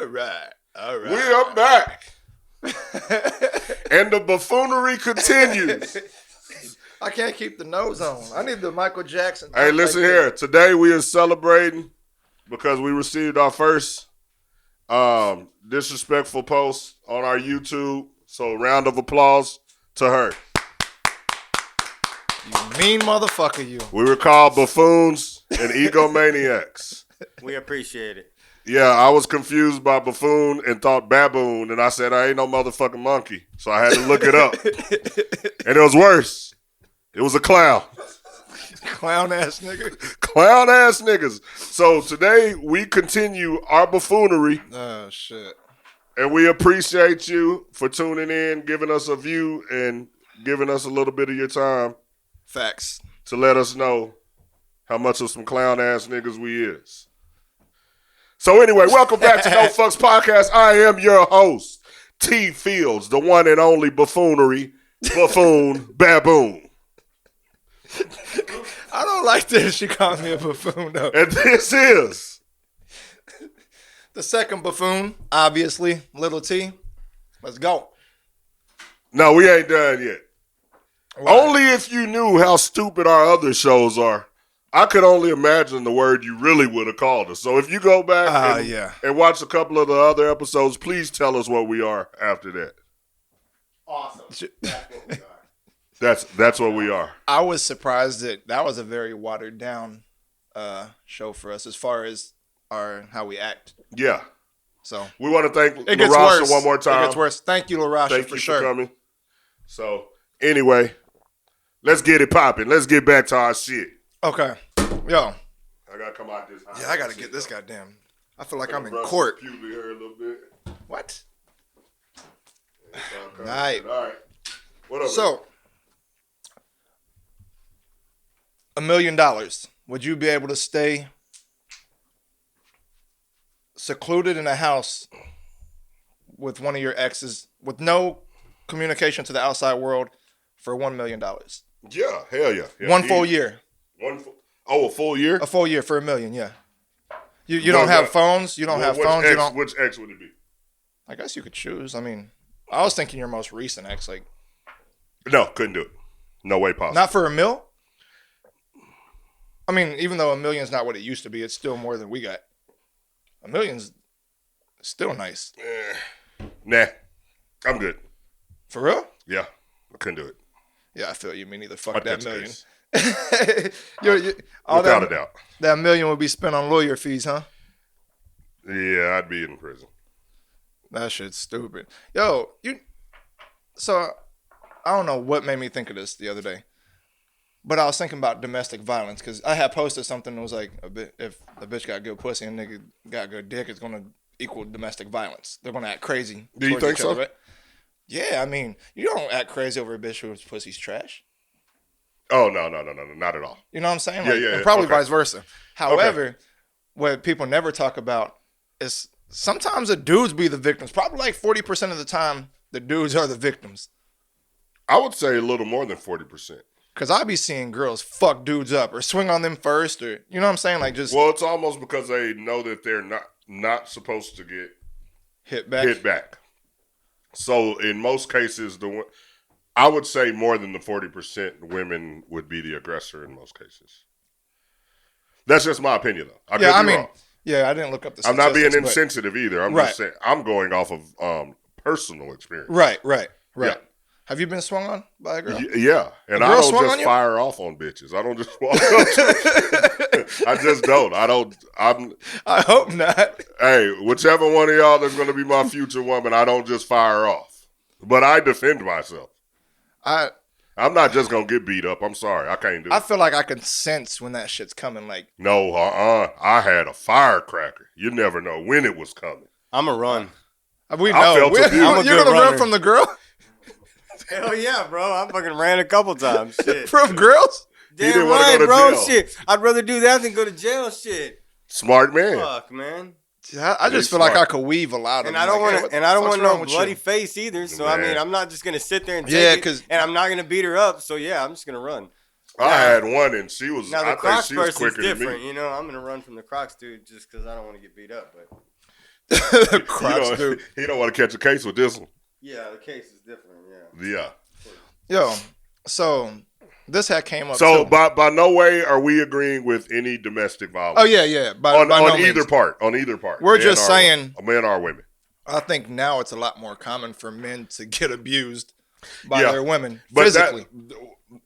right. We are back. And the buffoonery continues. I can't keep the nose on. I need the Michael Jackson. Hey, listen here. Today we are celebrating because we received our first disrespectful post on our YouTube. So round of applause to her. You mean motherfucker, you. We were called buffoons and egomaniacs. We appreciate it. Yeah, I was confused by buffoon and thought baboon, and I said I ain't no motherfucking monkey. So I had to look it up. And it was worse. It was a clown. Clown ass nigga. Clown ass niggas. So today we continue our buffoonery. Oh shit. And we appreciate you for tuning in, giving us a view, and giving us a little bit of your time. Facts. To let us know how much of some clown ass niggas we is. So anyway, welcome back to NoFux Podcast. I am your host, T Fields, the one and only buffoonery, buffoon, baboon. I don't like this. She called me a buffoon though. And this is the second buffoon, obviously, Little T. Let's go. No, we ain't done yet. Why? Only if you knew how stupid our other shows are. I could only imagine the word you really would have called us. So if you go back and watch a couple of the other episodes, please tell us what we are after that. Awesome. That's what we are. That's what we are. I was surprised that was a very watered down show for us as far as how we act. Yeah. So we want to thank it gets LaRasha worse. one more time. It gets worse. Thank you, LaRasha, Thank for you sure. for coming. So anyway, let's get it popping. Let's get back to our shit. Okay. Yo. I gotta come out this house. Yeah, I gotta get this goddamn. I feel like I'm in court. Puberty hair a little bit. What? Right. All right. What up? So, $1 million. Would you be able to stay secluded in a house with one of your exes with no communication to the outside world for $1 million? Yeah, hell yeah. One full year. A full year? A full year for $1 million, yeah. You don't have phones. You don't have phones. Which ex would it be? I guess you could choose. I mean, I was thinking your most recent ex. Like, no, couldn't do it. No way possible. Not for $1 million? I mean, even though $1 million is not what it used to be, it's still more than we got. $1 million's still nice. Nah, I'm good. For real? Yeah, I couldn't do it. Yeah, I feel you. Me neither. Fuck that $1 million. Without a doubt. That $1 million would be spent on lawyer fees, huh? Yeah, I'd be in prison. That shit's stupid. Yo, so I don't know what made me think of this the other day, but I was thinking about domestic violence because I had posted something that was like, if a bitch got good pussy and a nigga got good dick, it's gonna equal domestic violence. They're gonna act crazy. Do you think so? Other, right? Yeah, I mean, you don't act crazy over a bitch whose pussy's trash. Oh, no, not at all. You know what I'm saying? Like, yeah. And probably vice versa. However, what people never talk about is sometimes the dudes be the victims. Probably like 40% of the time, the dudes are the victims. I would say a little more than 40%. Because I be seeing girls fuck dudes up or swing on them first or, you know what I'm saying? Like just. Well, it's almost because they know that they're not supposed to get hit back. So in most cases, I would say more than the 40% women would be the aggressor in most cases. That's just my opinion, though. I didn't look up the statistics. I'm not being insensitive either. I'm just saying I'm going off of personal experience. Right. Yeah. Have you been swung on by a girl? Yeah, and I don't just fire off on bitches. I don't just walk up to I just don't. I hope not. Hey, whichever one of y'all that's going to be my future woman, I don't just fire off. But I defend myself. I'm not just going to get beat up. I'm sorry. I can't do it. I feel like I can sense when that shit's coming. Like no, I had a firecracker. You never know when it was coming. I'm a run. We know. You're going to run from the girl? Hell yeah, bro. I fucking ran a couple times. Shit. From girls? Damn right, bro. Jail. Shit. I'd rather do that than go to jail. Shit. Smart man. Fuck, man. I just feel like I could weasel out of it. And I don't want to. And I don't want no bloody face either. So I mean, I'm not just gonna sit there and take it. And I'm not gonna beat her up. So yeah, I'm just gonna run. I had one, and she was. Now the Crocs person's different. You know, I'm gonna run from the Crocs dude just because I don't want to get beat up. But Crocs, dude. He don't want to catch a case with this one. Yeah, the case is different. Yeah. Yo, so this hat came up. So by no way are we agreeing with any domestic violence. Oh yeah. On no either means. part. On either part. We're just saying, men or women. I think now it's a lot more common for men to get abused by their women physically.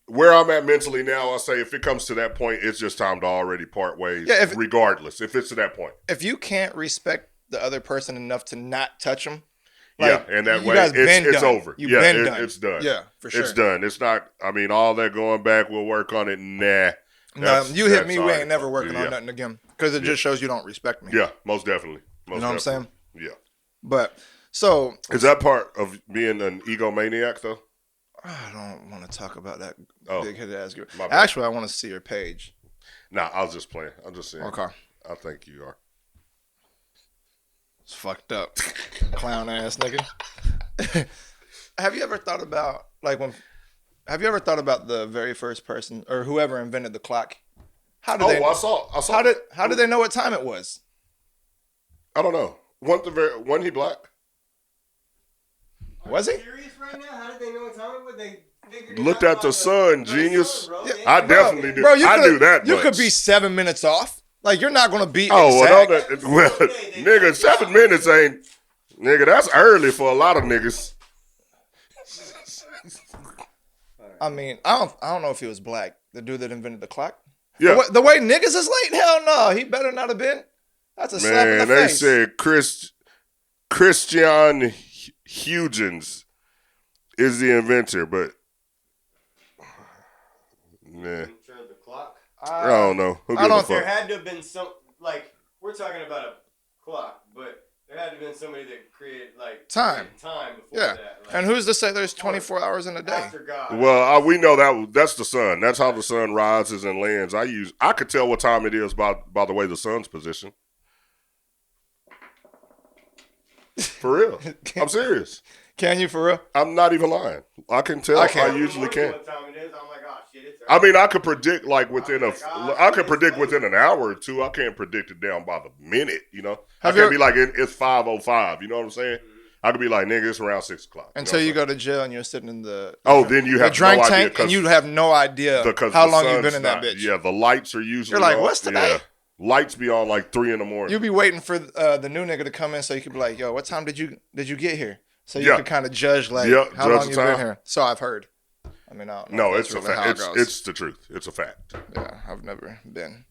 Where I'm at mentally now, I say if it comes to that point, it's just time to already part ways. Yeah, regardless, if it's to that point. If you can't respect the other person enough to not touch them, and that way it's over. It's done. Yeah, for sure. It's done. It's not. I mean, all that going back, we'll work on it. Nah. No, you hit me. We ain't never working on nothing again because it just shows you don't respect me. Yeah, most definitely. You know what I'm saying? Yeah. But so is that part of being an egomaniac though? I don't want to talk about that big-headed ass girl. Actually, I want to see her page. Nah, I was just playing. I'm just saying. Okay. I think you are. It's fucked up. Clown ass nigga. Have you ever thought about the very first person or whoever invented the clock? How did I saw. How did they know what time it was? I don't know. Wasn't he black? Was he? Serious right now? How did they know what time it was? They looked at the sun, genius. Yeah, I definitely do. Bro, I knew that. You could be 7 minutes off. Like you're not gonna be. Exact. Nigga, 7 minutes ain't. Nigga, that's early for a lot of niggas. I mean, I don't know if he was black. The dude that invented the clock. Yeah. The way niggas is late. Hell no, he better not have been. That's a slap in the face. Man, they said Christian Huygens is the inventor, but the clock. I don't know. There had to have been some we're talking about a clock, but there had to have been somebody that created time before that. And who's to say there's 24 hours in a day? After God. Well, we know that's the sun. That's how the sun rises and lands. I could tell what time it is by the way the sun's positioned. For real. I'm serious. Can you for real? I'm not even lying. I can tell. I usually can. What time it is? I'm like, oh shit, it's I mean, I could predict within an hour or two. I can't predict it down by the minute, you know. I can't be like, it's 5:05, you know what I'm saying? I could be like, nigga, it's around 6 o'clock. Until you go to jail and you're sitting in the then you have drink no tank idea, and you have no idea how long you've been in that bitch. Yeah, the lights are usually You're like, what's today? Yeah. Lights be on 3 in the morning. You be waiting for the new nigga to come in so you could be like, yo, what time did you get here? So you could kind of judge how long you've been here. So I've heard. I mean, I don't know. No, it's a fact. It's the truth. It's a fact. Yeah, I've never been.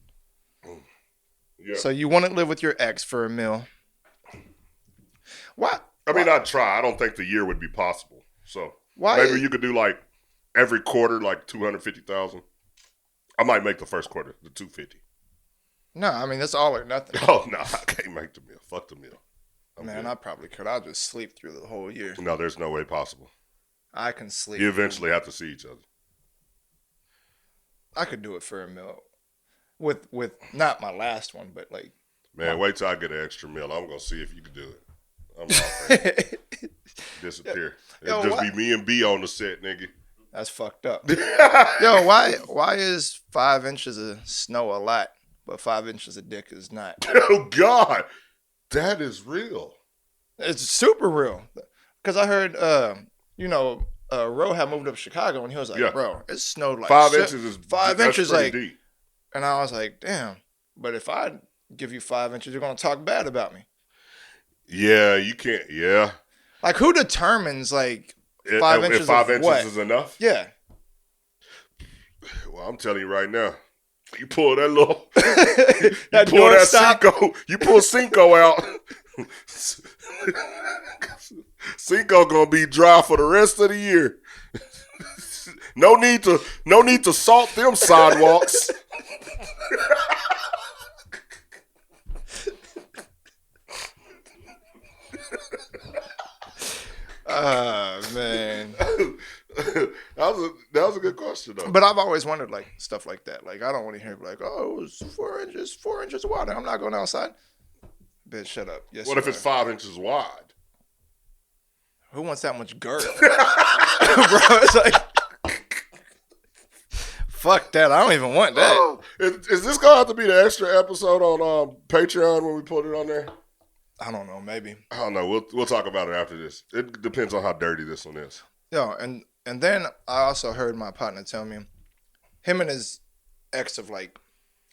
Yeah. So you wouldn't live with your ex for a meal? What? I mean, I'd try. I don't think the year would be possible. So why? Maybe you could do every quarter, $250,000. I might make the first quarter, the $250,000. No, I mean, that's all or nothing. Oh, no, I can't make the meal. Fuck the meal. I probably could. I'll just sleep through the whole year. No, there's no way possible. I can sleep. You eventually have to see each other. I could do it for a meal. With not my last one, but Man, wait till I get an extra meal. I'm going to see if you can do it. I'm offering. Disappear. It'll just be me and B on the set, nigga. That's fucked up. Yo, why is 5 inches of snow a lot? But 5 inches of dick is not. Oh, God. That is real. It's super real. Because I heard, Ro had moved up to Chicago, and he was like, bro, it snowed 5 inches is 5 inches, deep. And I was like, damn. But if I give you 5 inches, you're going to talk bad about me. Yeah, you can't. Yeah. Who determines, 5 inches if 5 inches what? is enough? Yeah. Well, I'm telling you right now. You pull that little, you pull Cinco out. Cinco gonna be dry for the rest of the year. No need to salt them sidewalks. Man. That was a good question though. But I've always wondered stuff like that. I don't want to hear it was 4 inches of water. I'm not going outside. Bitch, shut up. Yes. What if it's 5 inches wide? Who wants that much girth? Bro, it's fuck that. I don't even want that. Is this gonna have to be the extra episode on Patreon when we put it on there? I don't know, maybe. I don't know. We'll talk about it after this. It depends on how dirty this one is. Yo, and then I also heard my partner tell me, him and his ex of like,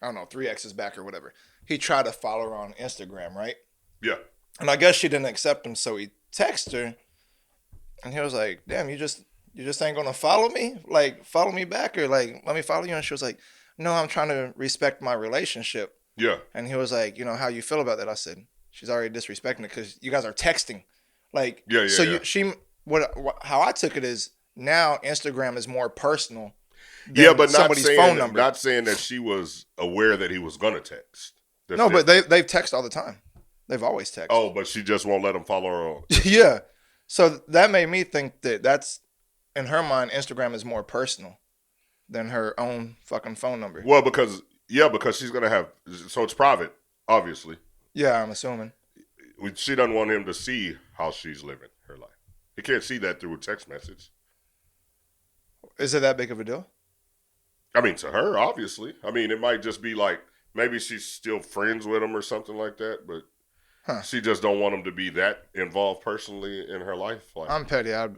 I don't know, 3 exes back or whatever. He tried to follow her on Instagram, right? Yeah. And I guess she didn't accept him, so he texted her, and he was like, "Damn, you just ain't gonna follow me? Like, follow me back, or like, let me follow you?" And she was like, "No, I'm trying to respect my relationship." Yeah. And he was like, "How you feel about that?" I said, "She's already disrespecting it because you guys are texting." Like, how I took it is now Instagram is more personal. But somebody's phone number. Not saying that she was aware that he was gonna text. But they've texted all the time. They've always texted. Oh, but she just won't let him follow her on. Yeah. So that made me think that that's, in her mind, Instagram is more personal than her own fucking phone number. Well, because she's going to have, so it's private, obviously. Yeah, I'm assuming. She doesn't want him to see how she's living her life. He can't see that through a text message. Is it that big of a deal? I mean, to her, obviously. I mean, it might just be like, maybe she's still friends with him or something like that, but she just don't want him to be that involved personally in her life. Like, I'm petty. I'd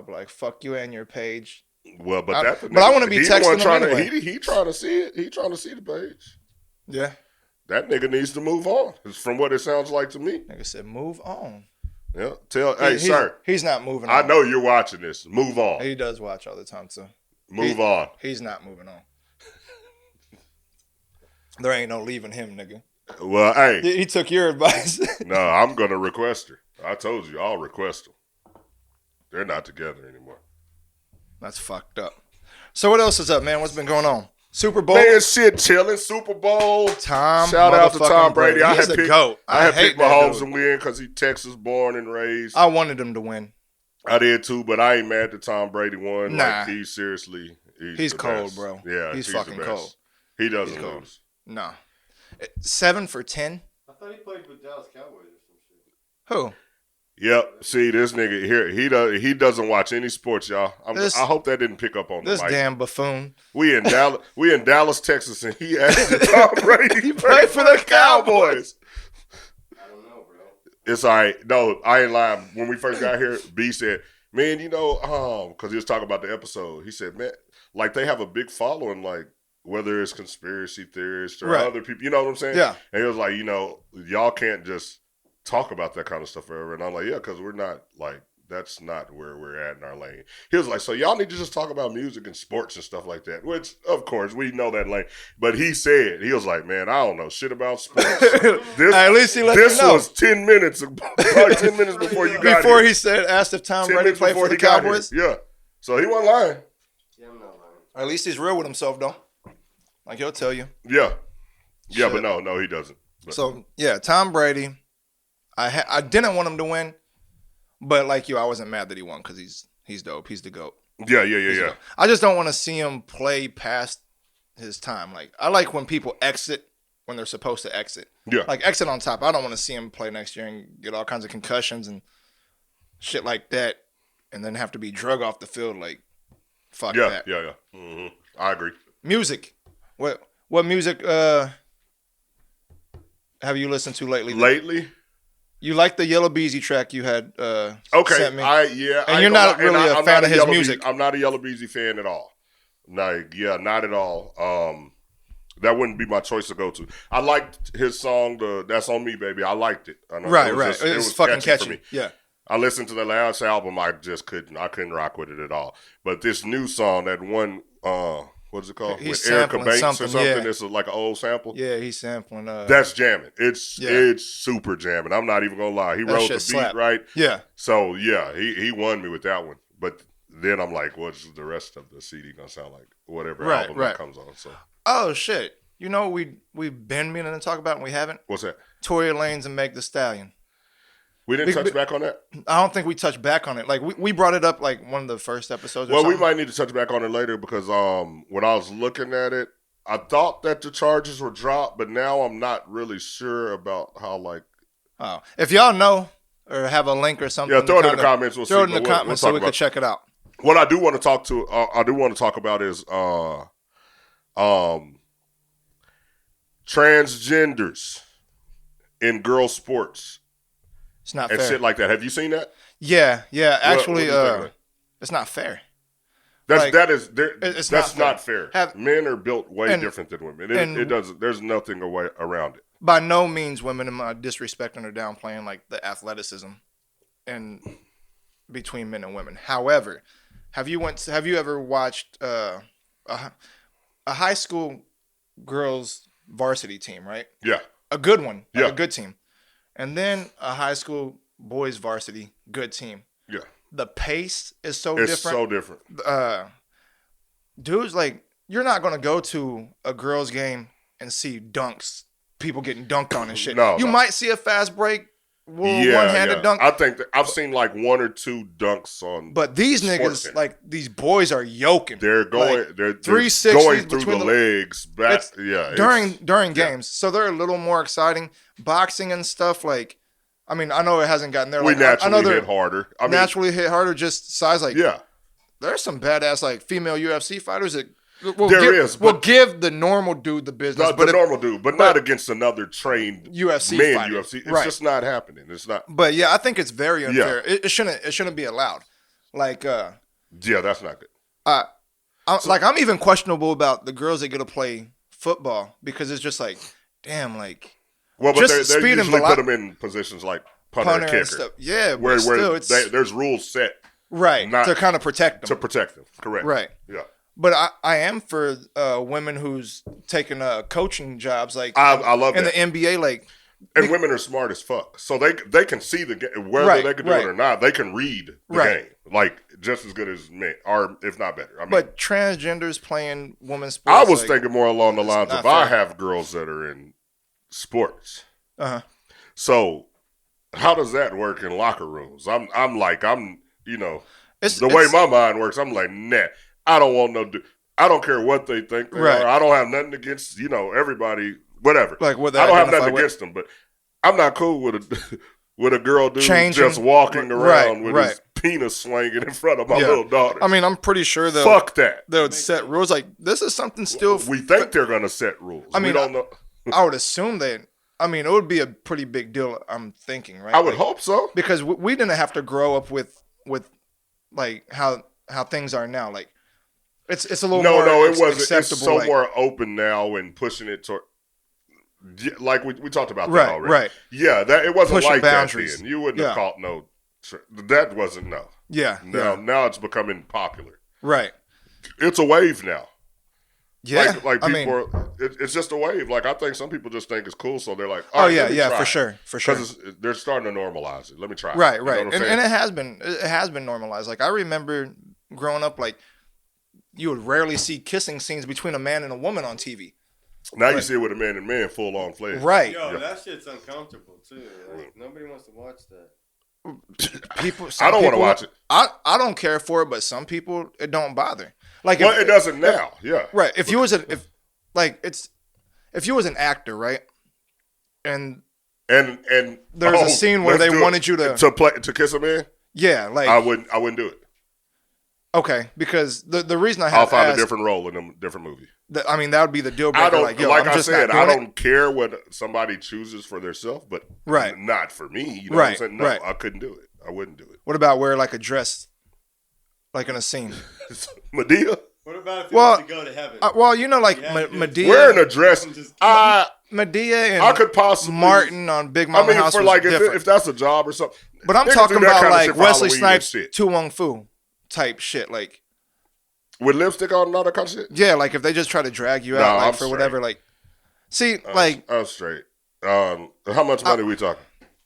be like, fuck you and your page. Well, but I want to be texting him anyway. He trying to see it. He trying to see the page. Yeah. That nigga needs to move on. From what it sounds like to me. Nigga said, move on. Yeah. Sir. He's not moving on. I know you're watching this. Move on. He does watch all the time, too. Move on. He's not moving on. There ain't no leaving him, nigga. Well, hey. He took your advice. No, I'm going to request her. I told you, I'll request them. They're not together anymore. That's fucked up. So what else is up, man? What's been going on? Super Bowl? Man, shit, chilling. Super Bowl. Shout out to Tom Brady. I had picked Mahomes to win because he's Texas born and raised. I wanted him to win. I did too, but I ain't mad that Tom Brady won. Nah. Like, he's cold, best. bro. Yeah, he's fucking cold. He doesn't lose. No. 7 for 10. I thought he played with Dallas Cowboys or some shit. Who? Yep. See, this nigga here, he doesn't watch any sports, y'all. I hope that didn't pick up on this mic. damn buffoon. We in Dallas, Texas, and he asked Tom Brady he played for the Cowboys. I don't know, bro. It's all right. No, I ain't lying. When we first got here, B said, "Man, because he was talking about the episode. He said, man, like they have a big following, like whether it's conspiracy theorists or other people. You know what I'm saying? Yeah. And he was like, y'all can't just talk about that kind of stuff forever. And I'm like, yeah, because we're not like, that's not where we're at in our lane. He was like, so y'all need to just talk about music and sports and stuff like that, which, of course, we know that lane. But he was like, man, I don't know shit about sports. At least he let this you know. was 10 minutes, probably 10 minutes before you got Before here. he asked if Tom Brady played for the Cowboys? Yeah. So he wasn't lying. Yeah, I'm not lying. At least he's real with himself, though. Like he'll tell you. Yeah. Yeah, but no, he doesn't. But. So, yeah, Tom Brady, I didn't want him to win, but like you, I wasn't mad that he won because he's dope. He's the GOAT. Yeah. I just don't want to see him play past his time. Like, I like when people exit when they're supposed to exit. Yeah. Like, exit on top. I don't want to see him play next year and get all kinds of concussions and shit like that and then have to be drug off the field. Like, fuck that. Yeah. Mm-hmm. I agree. Music. What music have you listened to lately? Lately? You like the Yellow Beezy track you had sent me? And you're not really a fan of his music. I'm not a Yellow Beezy fan at all. Like, yeah, not at all. That wouldn't be my choice to go to. I liked his song, That's On Me, Baby. I liked it. I know right. It was fucking catchy for me. Yeah. I listened to the last album. I just couldn't rock with it at all. But this new song, that one, what's it called? He's with Erica Banks or something. Yeah. It's like an old sample. Yeah, he's sampling. That's jamming. It's super jamming. I'm not even gonna lie. He wrote the beat slap. right. Yeah. So yeah, he won me with that one. But then I'm like, what's the rest of the CD gonna sound like? Whatever album that comes on. So. Oh shit! You know we've been meaning to talk about and we haven't. What's that? Tory Lanez and Meg Thee Stallion. We didn't touch back on that? I don't think we touched back on it. Like, we brought it up, like, one of the first episodes Well, we might need to touch back on it later because when I was looking at it, I thought that the charges were dropped, but now I'm not really sure about how, like... Oh. If y'all know or have a link or something... Yeah, throw it in the comments. Throw it in the comments so we can check it out. What I do want to talk about is transgenders in girl sports. It's not and fair. Shit like that. Have you seen that? Yeah. Actually, what it's not fair. That's not fair. Men are built way different than women. It doesn't. There's nothing around it. By no means women am I disrespecting or downplaying like the athleticism and between men and women. However, have you ever watched a high school girls varsity team, right? Yeah. A good one, a good team. And then a high school boys varsity good team. Yeah. The pace is so different. It's so different. Dudes, like, you're not going to go to a girls game and see dunks, people getting dunked on and shit. You might see a fast break, one-handed dunk. I think I've seen like one or two dunks on. But these niggas, like, these boys are yoking. They're going, like, they're 360s going through the legs. Back, during games. So they're a little more exciting. Boxing and stuff, like, I mean, I know it hasn't gotten there. We like, naturally hit harder. Hit harder, just size. Like, there's some badass like female UFC fighters that will give the normal dude the business. Normal dude, but not against another trained UFC fighter. UFC. It's just not happening. It's not. But yeah, I think it's very unfair. Yeah. It shouldn't be allowed. Like, that's not good. I'm even questionable about the girls that get to play football because it's just like, damn, like. Well, but they usually put them in positions like punter and kicker. Stuff. Yeah, where there's rules set. Right, to kind of protect them. To protect them, correct. Right. Yeah. But I am for women who's taking coaching jobs. Like I love in that. the NBA, like. And women are smart as fuck. So they can see the game. Whether they can do it or not, they can read the game. Like, just as good as men, or if not better. I mean, but transgenders playing women's sports. I was thinking more along the lines of I have girls that are in sports. So how does that work in locker rooms? I'm the way my mind works, I'm like, nah, I don't want I don't care what they think they are. I don't have nothing against, everybody, whatever. Like what I don't have nothing against them, but I'm not cool with a girl dude just walking around with his penis swinging in front of my little daughter. I mean, I'm pretty sure they'll set rules. Like, this is something still. We think they're going to set rules. I mean, we don't know. I would assume it would be a pretty big deal, I'm thinking, right? I would hope so. Because we didn't have to grow up with like how things are now. Like, it's a little more it wasn't. acceptable. It's so more open now and pushing it toward. Like we talked about that already. Right. Yeah, it wasn't pushing like boundaries. That then. You wouldn't have caught no. That wasn't no. Yeah. Now it's becoming popular. Right. It's a wave now. Yeah. Like people it's just a wave. Like, I think some people just think it's cool, so they're like, for sure. Because they're starting to normalize it. Let me try. Right. And it has been normalized. Like, I remember growing up, like, you would rarely see kissing scenes between a man and a woman on TV. Now you see it with a man and man full on flesh. Right. That shit's uncomfortable too. Like, nobody wants to watch that. I don't want to watch it. I don't care for it, but some people it don't bother. Like, it doesn't now. Yeah. Right. If you was an actor, right? And there's a scene where they wanted you to kiss a man. Yeah, like I wouldn't do it. Okay, because the reason I'll find a different role in a different movie. That would be the deal breaker. I don't care what somebody chooses for themselves, but not for me. You know what I'm saying? No, I couldn't do it. I wouldn't do it. What about wear like a dress, like in a scene? Madea? What about if you want to go to heaven? Madea wearing a dress. Madea and I could possibly Martin on Big Mama House. For like if that's a job or something. But I'm talking about like Wesley Snipes, Tu Wong Fu type shit, like with lipstick on and all that kind of shit. Yeah, like if they just try to drag you out, for whatever, like. See, I'm straight. How much money we talking?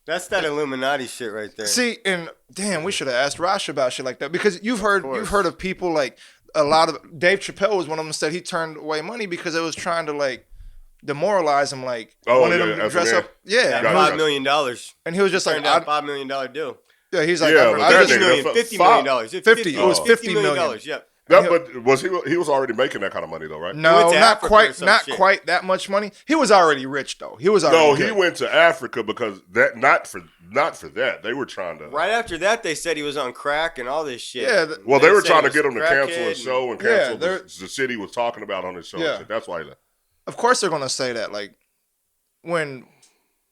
That's that Illuminati shit right there. See, and damn, we should have asked Rosh about shit like that, because you've heard of people like a lot of Dave Chappelle was one of them, said he turned away money because it was trying to like demoralize him, like wanted him to dress up. Yeah, $5 million, and he was just like $5 million deal. Yeah, he's like, $50 million. $50 It was $50 million. Yep. But was he was already making that kind of money though, right? No, not quite that much money. He was already rich though. He was already he went to Africa because that not for that. They were trying to. Right after that, they said he was on crack and all this shit. Yeah. They were trying to get him to cancel his show and cancel the shit he was talking about on his show. Yeah. That's why he left. Of course they're gonna say that. Like when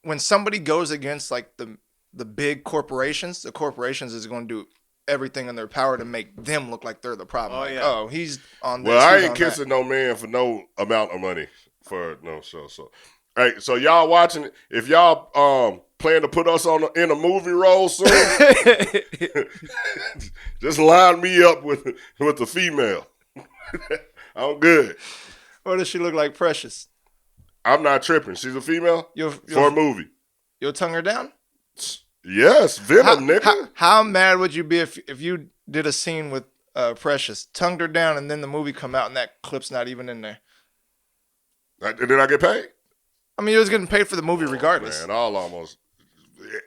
when somebody goes against like the big corporations, the corporations is going to do everything in their power to make them look like they're the problem. He's on this. Well, I ain't kissing no man for no amount of money for no show. So, hey, so y'all watching it? If y'all plan to put us in a movie role soon, just line me up with the female. I'm good. Or does she look like Precious? I'm not tripping. She's a female for a movie. You'll tongue her down? Yes, Venom, nigga. How mad would you be if you did a scene with Precious, tongued her down, and then the movie come out and that clip's not even in there? Did I get paid? I mean, you was getting paid for the movie regardless. Man, I'll almost.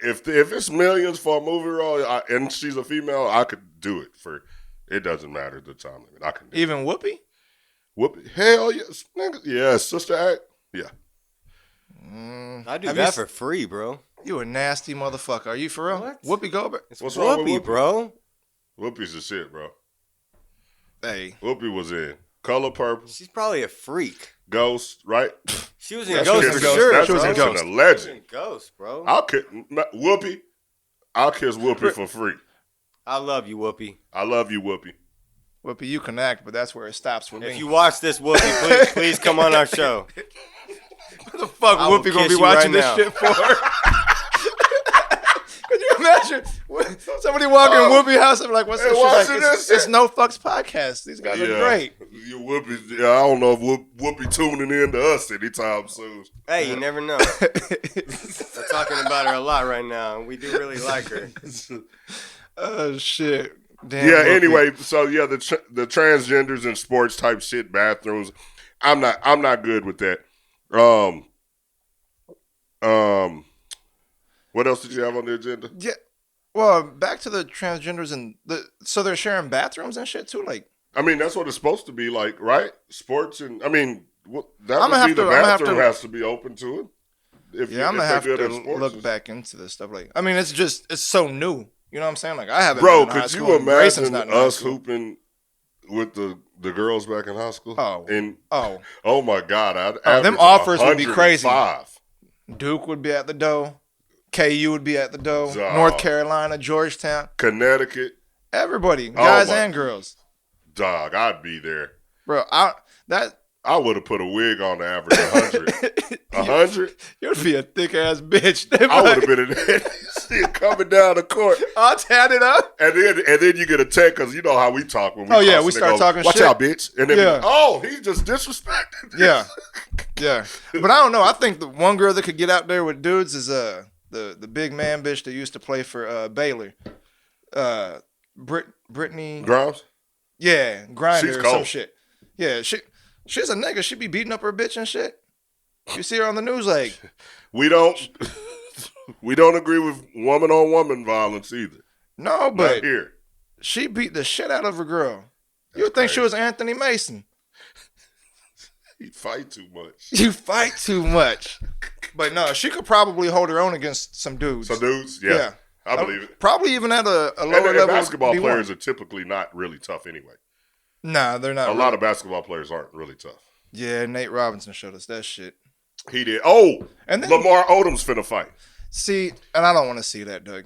If it's millions for a movie role and she's a female, I could do it for. It doesn't matter the time limit. I can do even Whoopi. Whoopi, hell yes, nigga. Yeah, Sister Act. Yeah. I do that for free, bro. You a nasty motherfucker. Are you for real? What? Whoopi Goldberg? What's wrong with Whoopi, bro? Whoopi's the shit, bro. Hey. Whoopi was in Color Purple. She's probably a freak. Ghost, right? She was in Ghost for sure. That's she was in Ghost. A legend. She was in Ghost, bro. I'll kiss Whoopi for free. I love you, Whoopi. I love you, Whoopi. Whoopi, you can act, but that's where it stops for me. If you watch this, Whoopi, please come on our show. What the fuck Whoopi gonna be watching this shit for? Could you imagine somebody walking in Whoopi's house and be like, what's this shit? Like, it's NoFux Podcast. These guys are great. Whoopi, I don't know if Whoopi tuning in to us anytime soon. Hey, you never know. We're talking about her a lot right now, and we do really like her. Oh, shit. Damn, yeah, Whoopi. Anyway, so yeah, the transgenders and sports type shit, bathrooms, I'm not good with that. What else did you have on the agenda? Yeah, well, back to the transgenders and so they're sharing bathrooms and shit too. Like, I mean, that's what it's supposed to be like, right? Sports and I mean, the bathroom has to be open to it. I'm gonna have to look back into this stuff. Like, I mean, it's so new. You know what I'm saying? Like, I haven't. Bro, could you imagine us hooping with the girls back in high school? Oh my God! Them offers would be crazy. Duke would be at the door. KU would be at the door. North Carolina, Georgetown, Connecticut. Everybody, guys and girls. Dog, I'd be there, bro. I would have put a wig on the average 100. 100? You'd be a thick ass bitch. I would have been in there coming down the court. I'll tat it up. And then you get a text because you know how we talk when we we start talking Watch shit. Watch out, bitch. And then he just disrespected. Yeah. Yeah. But I don't know. I think the one girl that could get out there with dudes is the big man bitch that used to play for Baylor. Britney Grimes? Yeah, Grinder She's or cold. some shit. Yeah, she's a nigga. She be beating up her bitch and shit. You see her on the news like. We don't agree with woman on woman violence either. No, but not here. She beat the shit out of a girl. You would think she was Anthony Mason. You fight too much. You fight too much. But no, she could probably hold her own against some dudes. Some dudes? Yeah. I believe it. Probably even at a lower level. Basketball D1. players are typically not really tough anyway. Nah, they're not. A lot of basketball players aren't really tough. Yeah, Nate Robinson showed us that shit. He did. Oh, and then, Lamar Odom's finna fight. See, and I don't want to see that, Doug.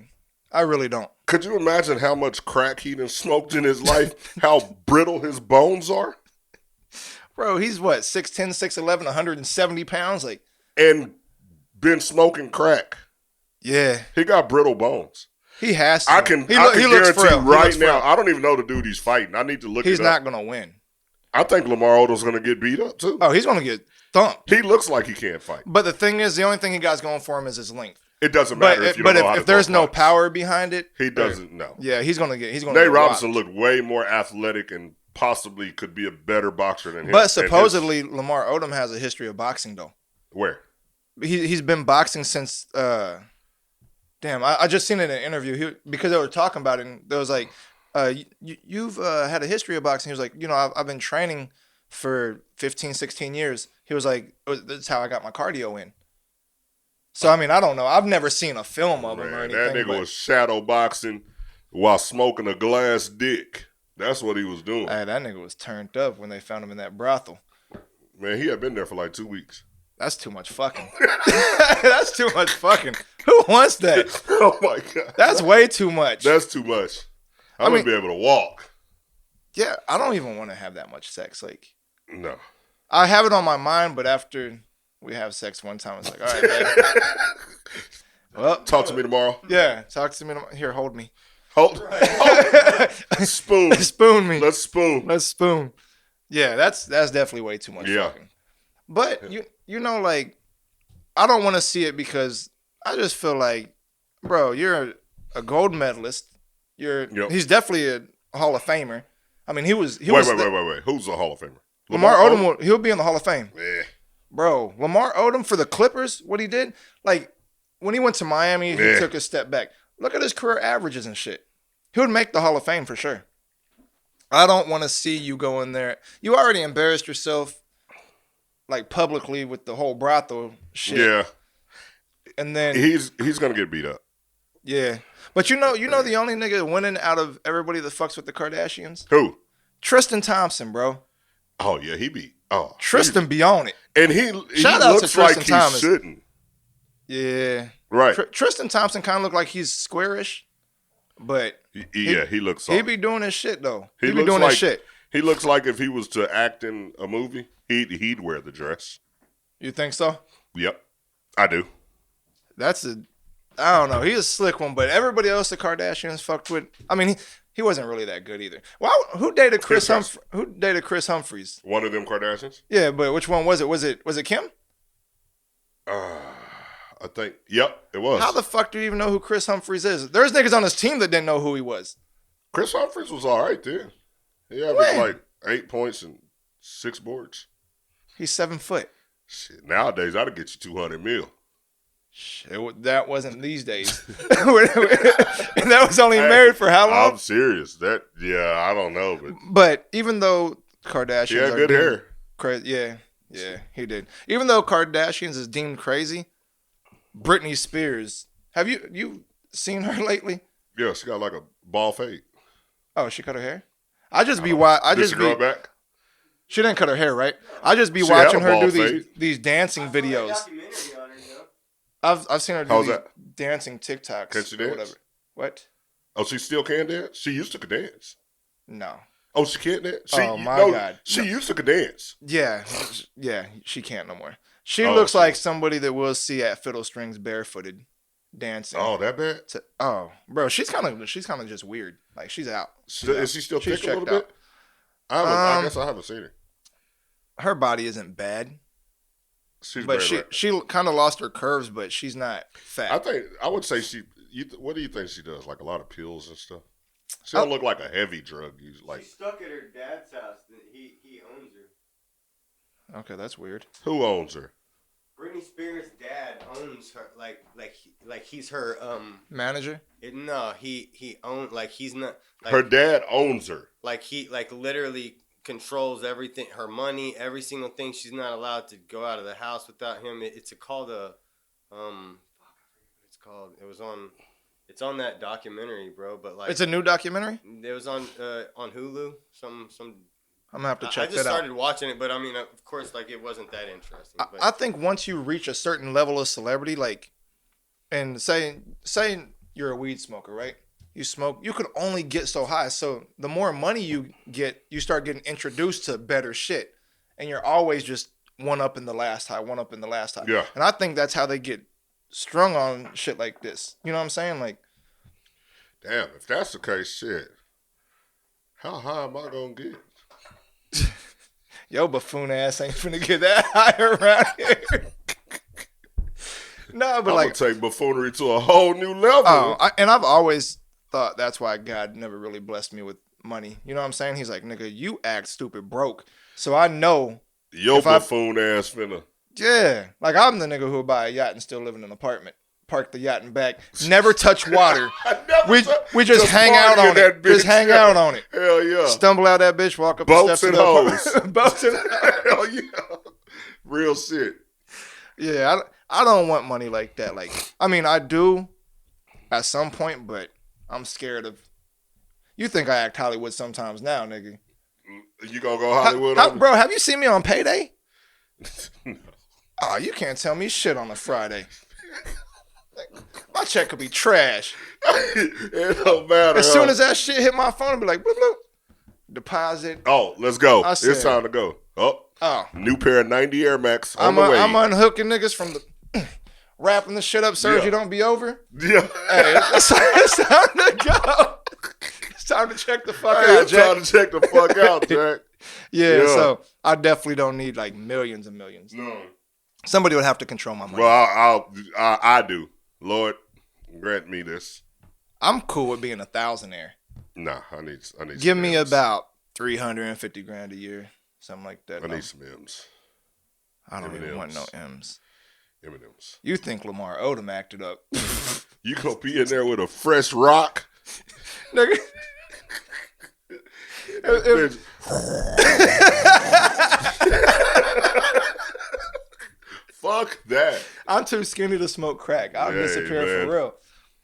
I really don't. Could you imagine how much crack he done smoked in his life? How brittle his bones are? Bro, he's what, 6'10", 6'11", 170 pounds? Like, and been smoking crack. Yeah. He got brittle bones. He has to. I can guarantee right now, I don't even know the dude he's fighting. I need to look it up. He's not going to win. I think Lamar Odom's going to get beat up, too. Oh, he's going to get thumped. He looks like he can't fight. But the thing is, the only thing he got going for him is his length. It doesn't matter if you don't know how to if there's no power behind it. He doesn't know. Yeah, he's going to get Nate Robinson looked way more athletic and possibly could be a better boxer than him. But supposedly, Lamar Odom has a history of boxing, though. Where? He's been boxing since... I just seen it in an interview because they were talking about it, and there was like, you've had a history of boxing. He was like, I've been training for 15, 16 years. He was like, that's how I got my cardio in. So, I mean, I don't know. I've never seen a film of him or anything. That nigga was shadow boxing while smoking a glass dick. That's what he was doing. Hey, that nigga was turned up when they found him in that brothel. Man, he had been there for like 2 weeks. That's too much fucking. That's too much fucking. Who wants that? Oh my God. That's way too much. That's too much. I wouldn't be able to walk. Yeah, I don't even want to have that much sex. Like, no. I have it on my mind, but after we have sex one time, it's like, all right, babe. Well, talk to me tomorrow. Yeah, talk to me tomorrow. Here, hold me. Hold. Spoon. Spoon me. Let's spoon. Let's spoon. Yeah, that's definitely way too much fucking. But you know, like, I don't want to see it because I just feel like, bro, you're a gold medalist. He's definitely a Hall of Famer. I mean, wait. Who's a Hall of Famer? Lamar Odom. He'll be in the Hall of Fame. Yeah. Bro, Lamar Odom for the Clippers, what he did, like when he went to Miami, he took a step back. Look at his career averages and shit. He would make the Hall of Fame for sure. I don't want to see you go in there. You already embarrassed yourself, like publicly with the whole brothel shit. Yeah. And then he's gonna get beat up. Yeah. But you know the only nigga winning out of everybody that fucks with the Kardashians? Who? Tristan Thompson, bro. Oh yeah, he be. Tristan be on it. And he Shout out looks to Tristan like Thomas. He shouldn't. Yeah. Right. Tristan Thompson kind of look like he's squarish, but he looks soft. He be doing his shit though. He be doing his shit. He looks like if he was to act in a movie, he'd wear the dress. You think so? Yep, I do. I don't know. He's a slick one, but everybody else the Kardashians fucked with. I mean, he wasn't really that good either. Well, who dated Chris Humphries? Who dated Chris Humphries? One of them Kardashians? Yeah, but which one was it? Was it Kim? I think. Yep, it was. How the fuck do you even know who Chris Humphries is? There's niggas on his team that didn't know who he was. Chris Humphries was all right then. He averaged like 8 points and 6 boards. He's 7 foot. Shit, nowadays that'll get you 200 mil. Shit, that wasn't these days. And that was only married for how long? I'm serious. I don't know, but even though Kardashians, he had good hair. Yeah, he did. Even though Kardashians is deemed crazy, Britney Spears. Have you seen her lately? Yeah, she got like a ball fade. Oh, she cut her hair? Did she grow it back? She didn't cut her hair, right? I just be watching her do these dancing videos. I've seen her do these dancing TikToks. Can she dance? Or whatever. What? Oh, she still can dance? She used to dance. No. Oh, she can't dance? God. She used to dance. Yeah, she can't no more. She looks like somebody that we'll see at Fiddle Strings barefooted dancing. Oh, that bad? Bro, she's kind of just weird. Like she's out. Is she still thick a little bit? I guess I haven't seen her. Her body isn't bad. But she kind of lost her curves, but she's not fat. I would say what do you think she does? Like a lot of pills and stuff? She don't look like a heavy drug user. Like she's stuck at her dad's house. He owns her. Okay, that's weird. Who owns her? Britney Spears' dad owns her. Like he's her manager. He owns he's not. Like, her dad owns her. Like he literally controls everything, her money, every single thing. She's not allowed to go out of the house without him. It's called it's called. It's on that documentary, bro. But like, it's a new documentary. It was on Hulu. Some. I'm gonna have to check that out. I just started watching it, but I mean, of course, like it wasn't that interesting. But. I think once you reach a certain level of celebrity, like, and say you're a weed smoker, right? You smoke, you could only get so high. So the more money you get, you start getting introduced to better shit. And you're always just one up in the last high. Yeah. And I think that's how they get strung on shit like this. You know what I'm saying? Like, damn, if that's the case, shit, how high am I going to get? Yo, buffoon ass ain't finna get that high around here. No, but I'm gonna take buffoonery to a whole new level. And I've always thought that's why God never really blessed me with money. You know what I'm saying? He's like, nigga, you act stupid broke. So I know. Yo, buffoon ass finna. Yeah. Like I'm the nigga who'll buy a yacht and still live in an apartment. Park the yacht in back. Never touch water. We just hang out on it. Just hang out on it. Hell yeah. Stumble out that bitch, walk up boats the steps. Boats and hoes. Boats and hoes. Hell yeah. Real shit. Yeah, I don't want money like that. Like, I mean, I do at some point, but I'm scared of. You think I act Hollywood sometimes now, nigga? You gonna go Hollywood on me? Bro, have you seen me on Payday? No. Oh, you can't tell me shit on a Friday. My check could be trash. It don't matter. As soon as that shit hit my phone, I'd be like, bloop, bloop. Deposit. Oh, let's go. Said, it's time to go. Oh, new pair of 90 Air Max on the way. I'm unhooking niggas from the wrapping the shit up, Serge. You don't be over. Yeah. Hey, it's time to go. It's time to check the fuck out, It's Jack. time to check the fuck out, Jack. Yeah, so I definitely don't need like millions and millions. No. Somebody would have to control my money. Well, I do. Lord, grant me this. I'm cool with being a thousandaire. Nah, I need. Give some me M's. about $350,000 a year, something like that. I need some M's. I don't even want no M&Ms. M's. M&Ms. You think Lamar Odom acted up? You gonna be in there with a fresh rock? Nigga. Bitch. Fuck that. I'm too skinny to smoke crack. I'll Hey, disappear man. for real.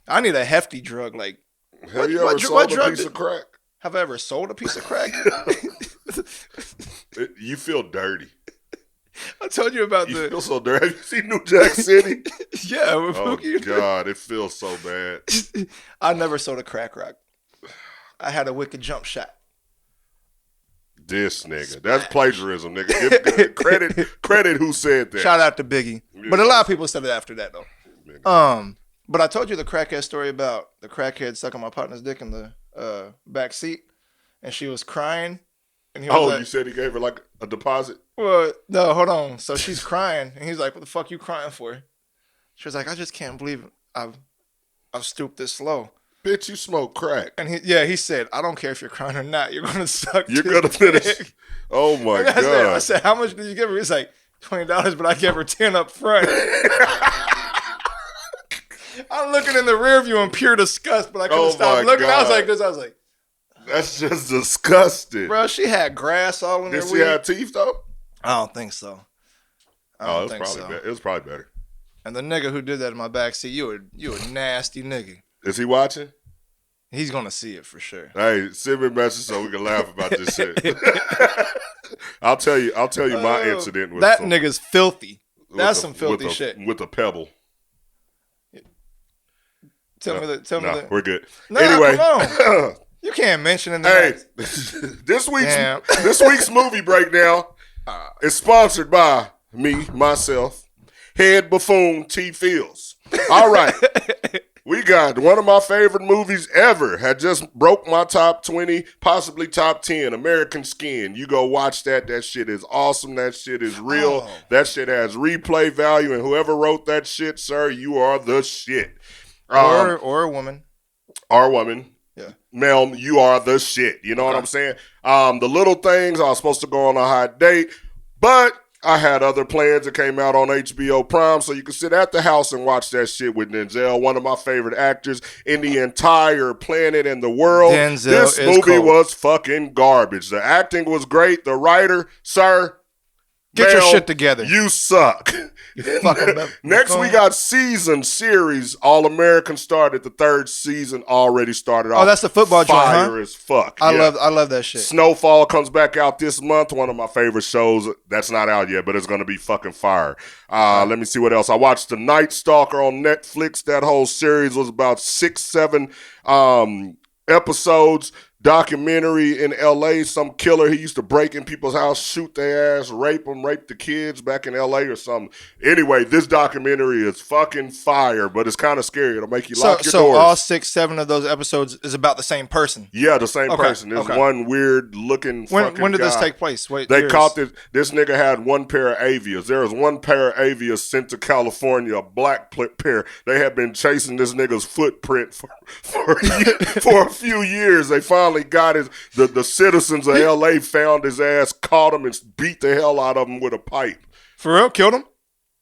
I need a hefty drug. Like, Have you what ever drug sold a piece of crack? have I ever sold a piece of crack? You feel dirty. I told you about You feel so dirty. Have you seen New Jack City? yeah. With Oh, Pookie. God. It feels so bad. I never sold a crack rock. I had a wicked jump shot. This nigga. That's plagiarism, nigga. Give credit who said that. Shout out to Biggie. But a lot of people said it after that though. But I told you the crackhead story about the crackhead sucking my partner's dick in the back seat, and she was crying. And he was like, You said he gave her like a deposit? well, no, hold on. So she's crying, and he's like, "What the fuck you crying for?" She was like, "I just can't believe I've stooped this low." Bitch, you smoke crack. And he said, "I don't care if you're crying or not. You're gonna suck. You're this gonna finish. dick." Oh my And I God. said, "How much did you give her?" He's like, $20, but I gave her 10 up front. I'm looking in the rear view in pure disgust, but I couldn't stop my looking. I was God. like this. I was like, That's just disgusting. bro, she had grass all in Did her she wig. have teeth though? I don't think so. I don't think so. It was probably better. And the nigga who did that in my backseat, you a nasty nigga. Is he watching? He's gonna see it for sure. Hey, send me a message so we can laugh about this shit. I'll tell you my incident with that nigga's filthy. That's some filthy with shit. With a pebble. Tell me that. We're good. Nah, Anyway, come on. You can't mention in the hey, next- this week's movie breakdown is sponsored by me, myself, head buffoon T. Fields. All right. We got one of my favorite movies ever. Had just broke my top 20, possibly top 10, American Skin. You go watch that. That shit is awesome. That shit is real. Oh. That shit has replay value. And whoever wrote that shit, sir, you are the shit. or a woman. Or woman. Yeah. Ma'am, you are the shit. You know what I'm saying? The Little Things, I was supposed to go on a hot date, but I had other plans that came out on HBO Prime, so you can sit at the house and watch that shit with Denzel, one of my favorite actors in the entire planet and the world. Denzel this is movie cold. was fucking garbage. The acting was great. The writer, sir, Get your ma'am, shit together. You suck. fucking Next, we got series. All American started. The third season already started off. Oh, that's the football joint, huh? Fire as fuck. I Yeah. love that shit. Snowfall comes back out this month. One of my favorite shows. That's not out yet, but it's going to be fucking fire. Let me see what else. I watched The Night Stalker on Netflix. That whole series was about 6-7 episodes. Documentary in L.A. Some killer, he used to break in people's house, shoot their ass, rape the kids back in L.A. or something. Anyway, this documentary is fucking fire, but it's kind of scary. It'll make you lock your doors. So all 6-7 of those episodes is about the same person. Yeah, the same Okay, person. There's okay. one weird looking fucking When did this guy. take place? Wait, They years? caught this nigga had one pair of avias. There was one pair of avias sent to California, a black pair. They had been chasing this nigga's footprint for a few years. They finally got the citizens of LA found his ass, caught him, and beat the hell out of him with a pipe. For real? Killed him?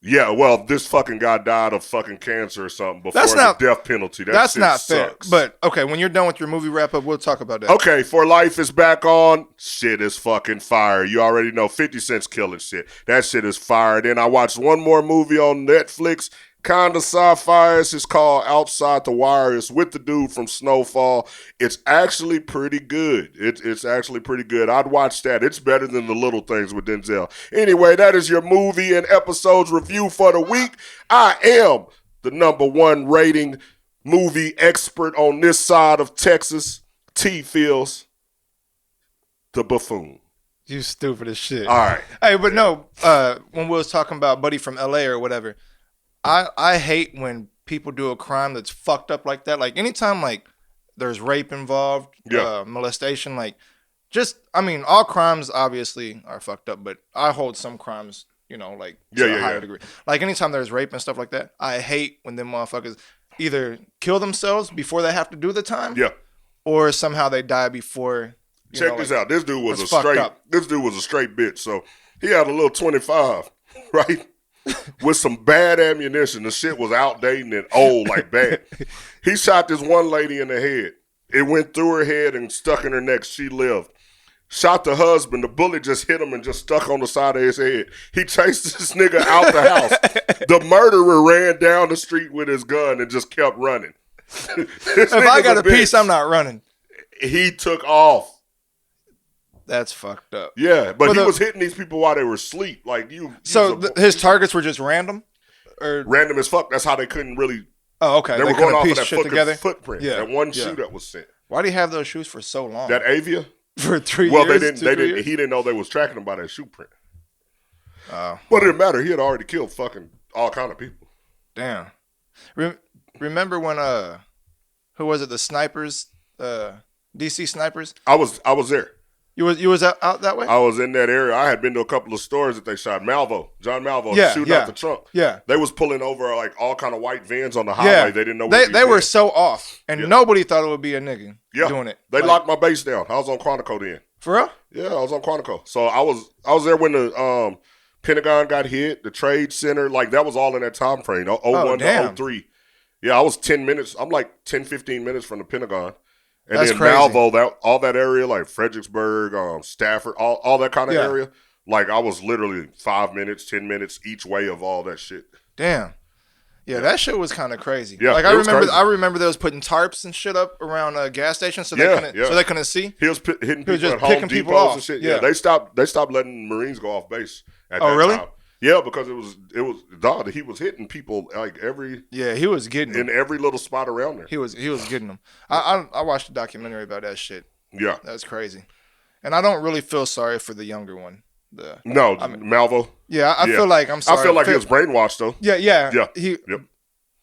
Yeah, well, this fucking guy died of fucking cancer or something before That's not- the death penalty. That's shit not sucks. fair. But okay, when you're done with your movie wrap up, we'll talk about that. Okay, For Life is back on. Shit is fucking fire. You already know 50 Cent's killing shit. That shit is fire. Then I watched one more movie on Netflix. Kinda sci-fi. It's called Outside the Wire. It's with the dude from Snowfall. It's actually pretty good. It's actually pretty good. I'd watch that. It's better than The Little Things with Denzel. Anyway, that is your movie and episodes review for the week. I am the #1 rating movie expert on this side of Texas. T Fields, the buffoon. You stupid as shit. All right. Hey, but no, when we was talking about Buddy from LA or whatever, I hate when people do a crime that's fucked up like that. Like anytime like there's rape involved, molestation, like all crimes obviously are fucked up, but I hold some crimes, like to a higher degree. Like anytime there's rape and stuff like that, I hate when them motherfuckers either kill themselves before they have to do the time, or somehow they die before. Check this out. This dude was a straight bitch. So he had a little 25, right? With some bad ammunition. The shit was outdated and old, like bad. He shot this one lady in the head. It went through her head and stuck in her neck. She lived. Shot the husband. The bullet just hit him and just stuck on the side of his head. He chased this nigga out the house. The murderer ran down the street with his gun and just kept running. If I got a piece, I'm not running. He took off. That's fucked up. Yeah, but he was hitting these people while they were asleep. Like his targets were just random, or random as fuck. That's how they couldn't really. Oh, okay. They were going off of that footprint. Yeah. That one shoe that was sent. Why do you have those shoes for so long? That Avia for 3 years. Well, they didn't. He didn't know they was tracking him by that shoe print. But it didn't matter. He had already killed fucking all kind of people. Damn. Remember when who was it? The snipers, DC snipers. I was there. You was out that way? I was in that area. I had been to a couple of stores that they shot. John Malvo, shooting out the trunk. Yeah. They was pulling over like all kind of white vans on the highway. Yeah. They didn't know what they were so off. And nobody thought it would be a nigga doing it. They locked my base down. I was on Quantico then. For real? Yeah, I was on Quantico. So I was there when the Pentagon got hit, the Trade Center, like that was all in that time frame. 01 to 03. Yeah, I was 10 minutes. I'm like 10, 15 minutes from the Pentagon. And that's then crazy. Malvo, all that area, like Fredericksburg, Stafford, all that kind of area, like I was literally 5 minutes, 10 minutes each way of all that shit. Damn. Yeah, that shit was kind of crazy. Yeah, like I remember they was putting tarps and shit up around gas stations so they couldn't see. He was hitting people at Home Depots and shit. Yeah, they stopped letting Marines go off base at that really? time. Yeah, because it was dog. He was hitting people like every. Yeah, he was getting them. In every little spot around there. He was getting them. I watched a documentary about that shit. Yeah, that's crazy. And I don't really feel sorry for the younger one. Malvo. Yeah, I feel like I'm sorry. I feel like he was brainwashed though. Yeah.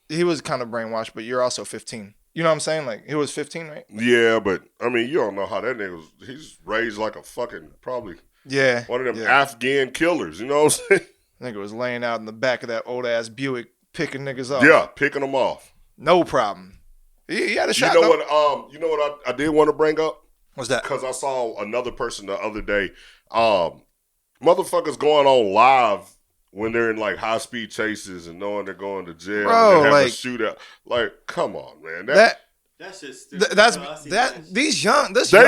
He was kind of brainwashed, but you're also 15. You know what I'm saying? Like he was 15, right? Yeah, but I mean, you don't know how that nigga was. He's raised like a fucking probably. Yeah. One of them Afghan killers. You know what I'm saying? Nigga was laying out in the back of that old ass Buick picking niggas off. Yeah, picking them off. No problem. He had a shot. You know what I did want to bring up? What's that? Because I saw another person the other day. Motherfuckers going on live when they're in like high speed chases and knowing they're going to jail. Bro, and like a shootout. Like, come on, man. That's just stupid. They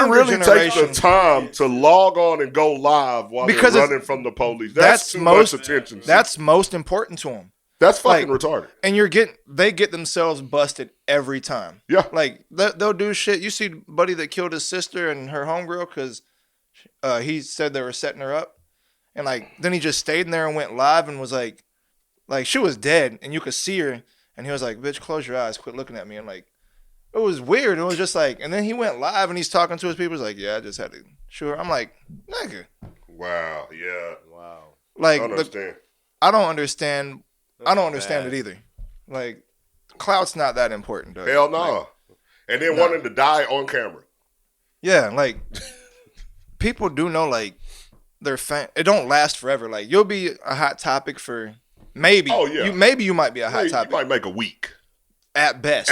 really take the time to log on and go live while they're running from the police. That's too much attention. That's most important to them. That's fucking retarded. And they get themselves busted every time. Yeah, like they'll do shit. You see, buddy that killed his sister and her homegirl because he said they were setting her up, and like then he just stayed in there and went live and was like she was dead and you could see her, and he was like, "Bitch, close your eyes, quit looking at me," and like. It was weird. It was just like, and then he went live and he's talking to his people. He's like, "Yeah, I just had to shoot her." I'm like, "Nigga." Wow. Yeah. Wow. I Like, don't understand. I don't understand. I don't understand it either. Like, clout's not that important, though. Hell no. Like, and then wanting to die on camera. Yeah, like people do know, like their it don't last forever. Like you'll be a hot topic for maybe. Oh yeah. You might be a hot topic. You might make a week. At best.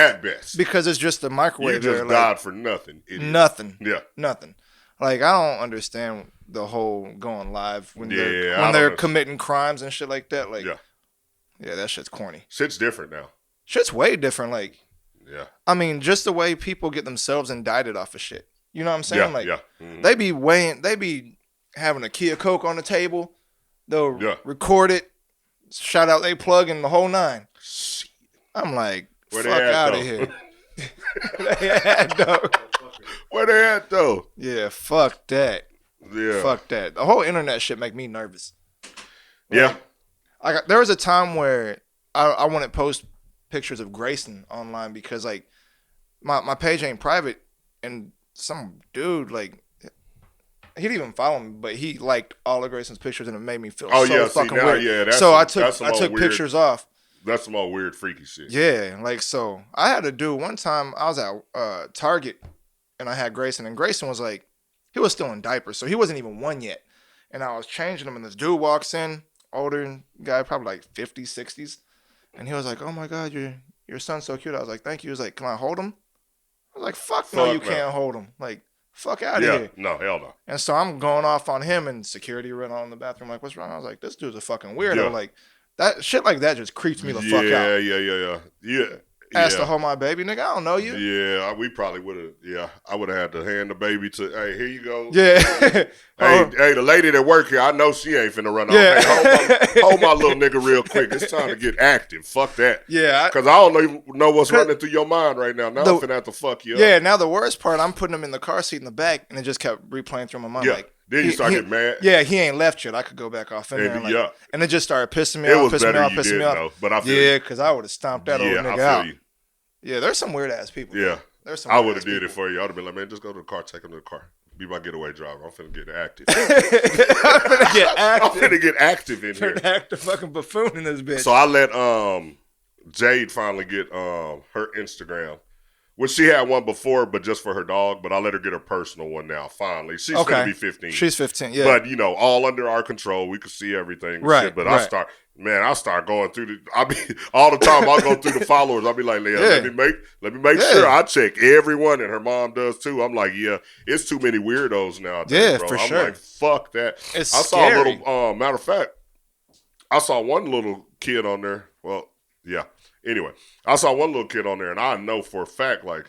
Because it's just a microwave. You just died for nothing. Idiot. Nothing. Yeah. Nothing. Like, I don't understand the whole going live when they're committing crimes and shit like that. Like, yeah, that shit's corny. Shit's different now. Shit's way different. Like, yeah. I mean, just the way people get themselves indicted off of shit. You know what I'm saying? Yeah, like, Mm-hmm. they be having a Kia Coke on the table. They'll record it. shout out they plug in the whole 9. Shit. I'm like, Where fuck they at, out though? of here. They at, though. Where they at though? Yeah, fuck that. Yeah. Fuck that. The whole internet shit make me nervous. Yeah. There was a time where I wouldn't post pictures of Grayson online because like my page ain't private, and some dude like he didn't even follow me, but he liked all of Grayson's pictures and it made me feel fucking weird. Yeah, so I took pictures off. That's some old weird freaky shit. Yeah, like so I had to do one time. I was at Target and I had Grayson, and Grayson was like, he was still in diapers, so he wasn't even 1 yet. And I was changing him, and this dude walks in, older guy, probably like 50s, 60s, and he was like, "Oh my God, your son's so cute." I was like, "Thank you." He was like, "Can I hold him?" I was like, "Fuck no, you can't hold him." Like, fuck out of here. No, hell no. And so I'm going off on him, and security ran on in the bathroom like, "What's wrong?" I was like, "This dude's a fucking weirdo." Yeah. Like that shit like that just creeps me the fuck out. Yeah. Asked to hold my baby, nigga. I don't know you. Yeah, we probably would have. Yeah, I would have had to hand the baby to. Hey, here you go. Yeah. Hey, the lady that work here, I know she ain't finna run off. Yeah. Hey, hold my little nigga real quick. It's time to get active. Fuck that. Yeah. Because I don't even know what's running through your mind right now. Now I'm finna have to fuck you up. Yeah, now the worst part, I'm putting him in the car seat in the back, and it just kept replaying through my mind. Yeah. Like, Then you start getting mad. Yeah, he ain't left yet. I could go back off in there. And, yeah. And it just started pissing me It off, was pissing me better off, you pissing me didn't off. know, but I feel Yeah, you. because I would have stomped that old Yeah, nigga I feel out. you. Yeah, there's some weird ass people. Yeah. There's some I weird would have ass did it people. for you. I would have been like, man, just go to the car, take him to the car. Be my getaway driver. I'm finna get active. I'm finna get I'm active. finna get active in here. Finna act the fucking buffoon in this bitch. So I let Jade finally get her Instagram. Well, she had one before, but just for her dog. But I let her get her personal one now. Finally, she's gonna be 15. She's 15. Yeah. But all under our control. We could see everything. And Right, shit. But right. I start going through the. I be all the time. I'll go through the followers. I'll be like, yeah, let me make sure I check everyone, and her mom does too. I'm like, yeah, it's too many weirdos nowadays. Yeah, bro. for I'm sure. like, fuck that. It's I scary. saw a little. Matter of fact, I saw one little kid on there. Well, yeah. Anyway, I saw one little kid on there, and I know for a fact, like,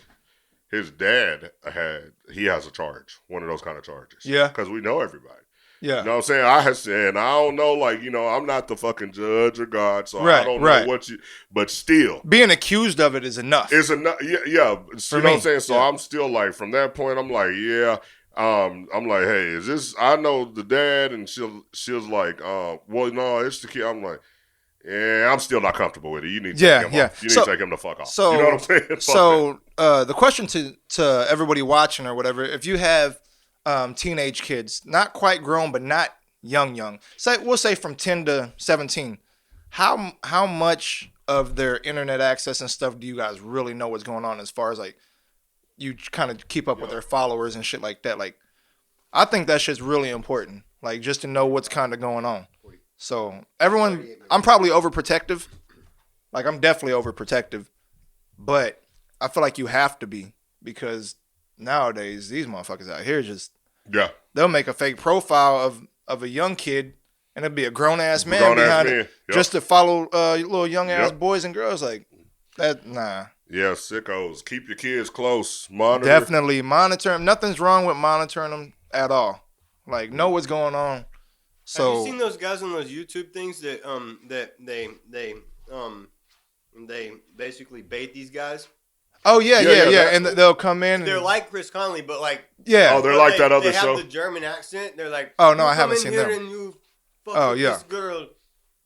his dad has a charge, one of those kind of charges. Yeah. Because we know everybody. Yeah. You know what I'm saying? I don't know, like, I'm not the fucking judge or God, so Right, I don't know right. but still. Being accused of it is enough. It's enough, yeah. You know what I'm saying? So yeah. I'm still like, from that point, I'm like, yeah. I'm like, hey, is this, I know the dad, and she was like, well, no, it's the kid. I'm like, yeah, I'm still not comfortable with it. You need to take him off. You need to take him the fuck off. So, you know what I'm saying? Fuck so the question to everybody watching or whatever, if you have teenage kids, not quite grown, but not young, we'll say from 10 to 17, how much of their internet access and stuff do you guys really know what's going on as far as like you kind of keep up with their followers and shit like that? Like, I think that shit's really important, like just to know what's kind of going on. So everyone, I'm probably overprotective. Like, I'm definitely overprotective, but I feel like you have to be, because nowadays these motherfuckers out here just they'll make a fake profile of a young kid, and it'll be a grown ass man behind it just to follow little young ass boys and girls. Like that, nah. Yeah, sickos. Keep your kids close. Monitor. Definitely monitor them. Nothing's wrong with monitoring them at all. Like, know what's going on. So, have you seen those guys on those YouTube things that they basically bait these guys? Oh yeah, and they'll come in. They're like Chris Conley, but like Oh, they're like that other show. They have the German accent. They're like, oh no, I haven't seen them. And you fuck with this girl.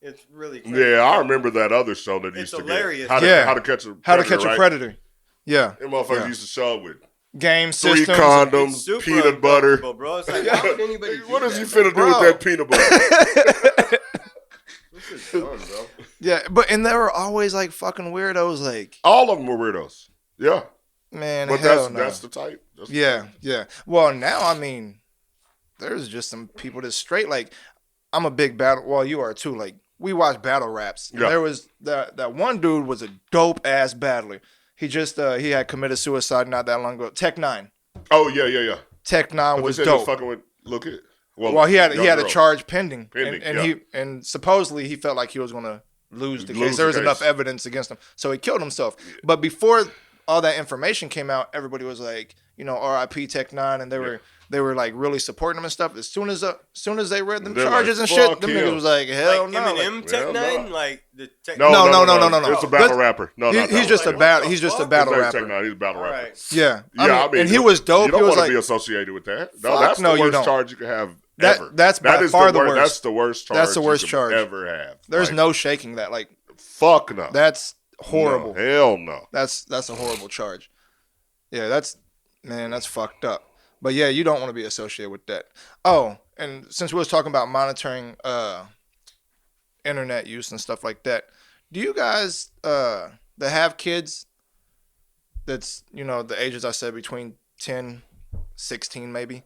It's really crazy. Yeah, I remember that other show that used to hilarious. get How to Catch a Predator. Yeah, them motherfuckers used to show up with game 3 systems, condoms, peanut butter. Bro, it's like, how would anybody do what is that? you finna do with that peanut butter? This is dumb, bro. Yeah, and there were always like fucking weirdos. Like, all of them were weirdos. Yeah, man, but hell that's the type. Yeah. Well, now I mean, there's just some people that's straight. Like, I'm a big battle. Well, you are too. Like, we watch battle raps. Yeah. There was that one dude was a dope ass battler. He just he had committed suicide not that long ago. Tech 9. Oh yeah. Tech 9 was dope. dope. Fucking with look at. Well, he had a charge pending, and he supposedly he felt like he was gonna lose the case. There was enough evidence against him, so he killed himself. But before all that information came out, everybody was like, R.I.P. Tech 9, and they they were like really supporting him and stuff. As soon as they read them They're charges like, and shit, "Fuck them him." niggas was like, hell Like no. Eminem, Tech hell Nine, no. like the Tech. No. It's a battle Good- rapper. No, not that He's just a one. battle. He's just a Fuck? battle His name's rapper. Tech-Nine, he's a battle All rapper. right. Yeah, Yeah, I mean, and he was dope. You don't He was want to like, be associated with that. No, Fuck that's no, the you worst don't. charge you can have That- ever. that's by That is far the worst. That's the worst charge. That's the worst you charge. could ever have. there's Like, no shaking that. Like fuck no. that's horrible. No, hell no. That's a horrible charge. Yeah, that's fucked up. But yeah, you don't want to be associated with that. Oh, and since we was talking about monitoring internet use and stuff like that, do you guys that have kids that's, the ages I said between 10, 16 maybe,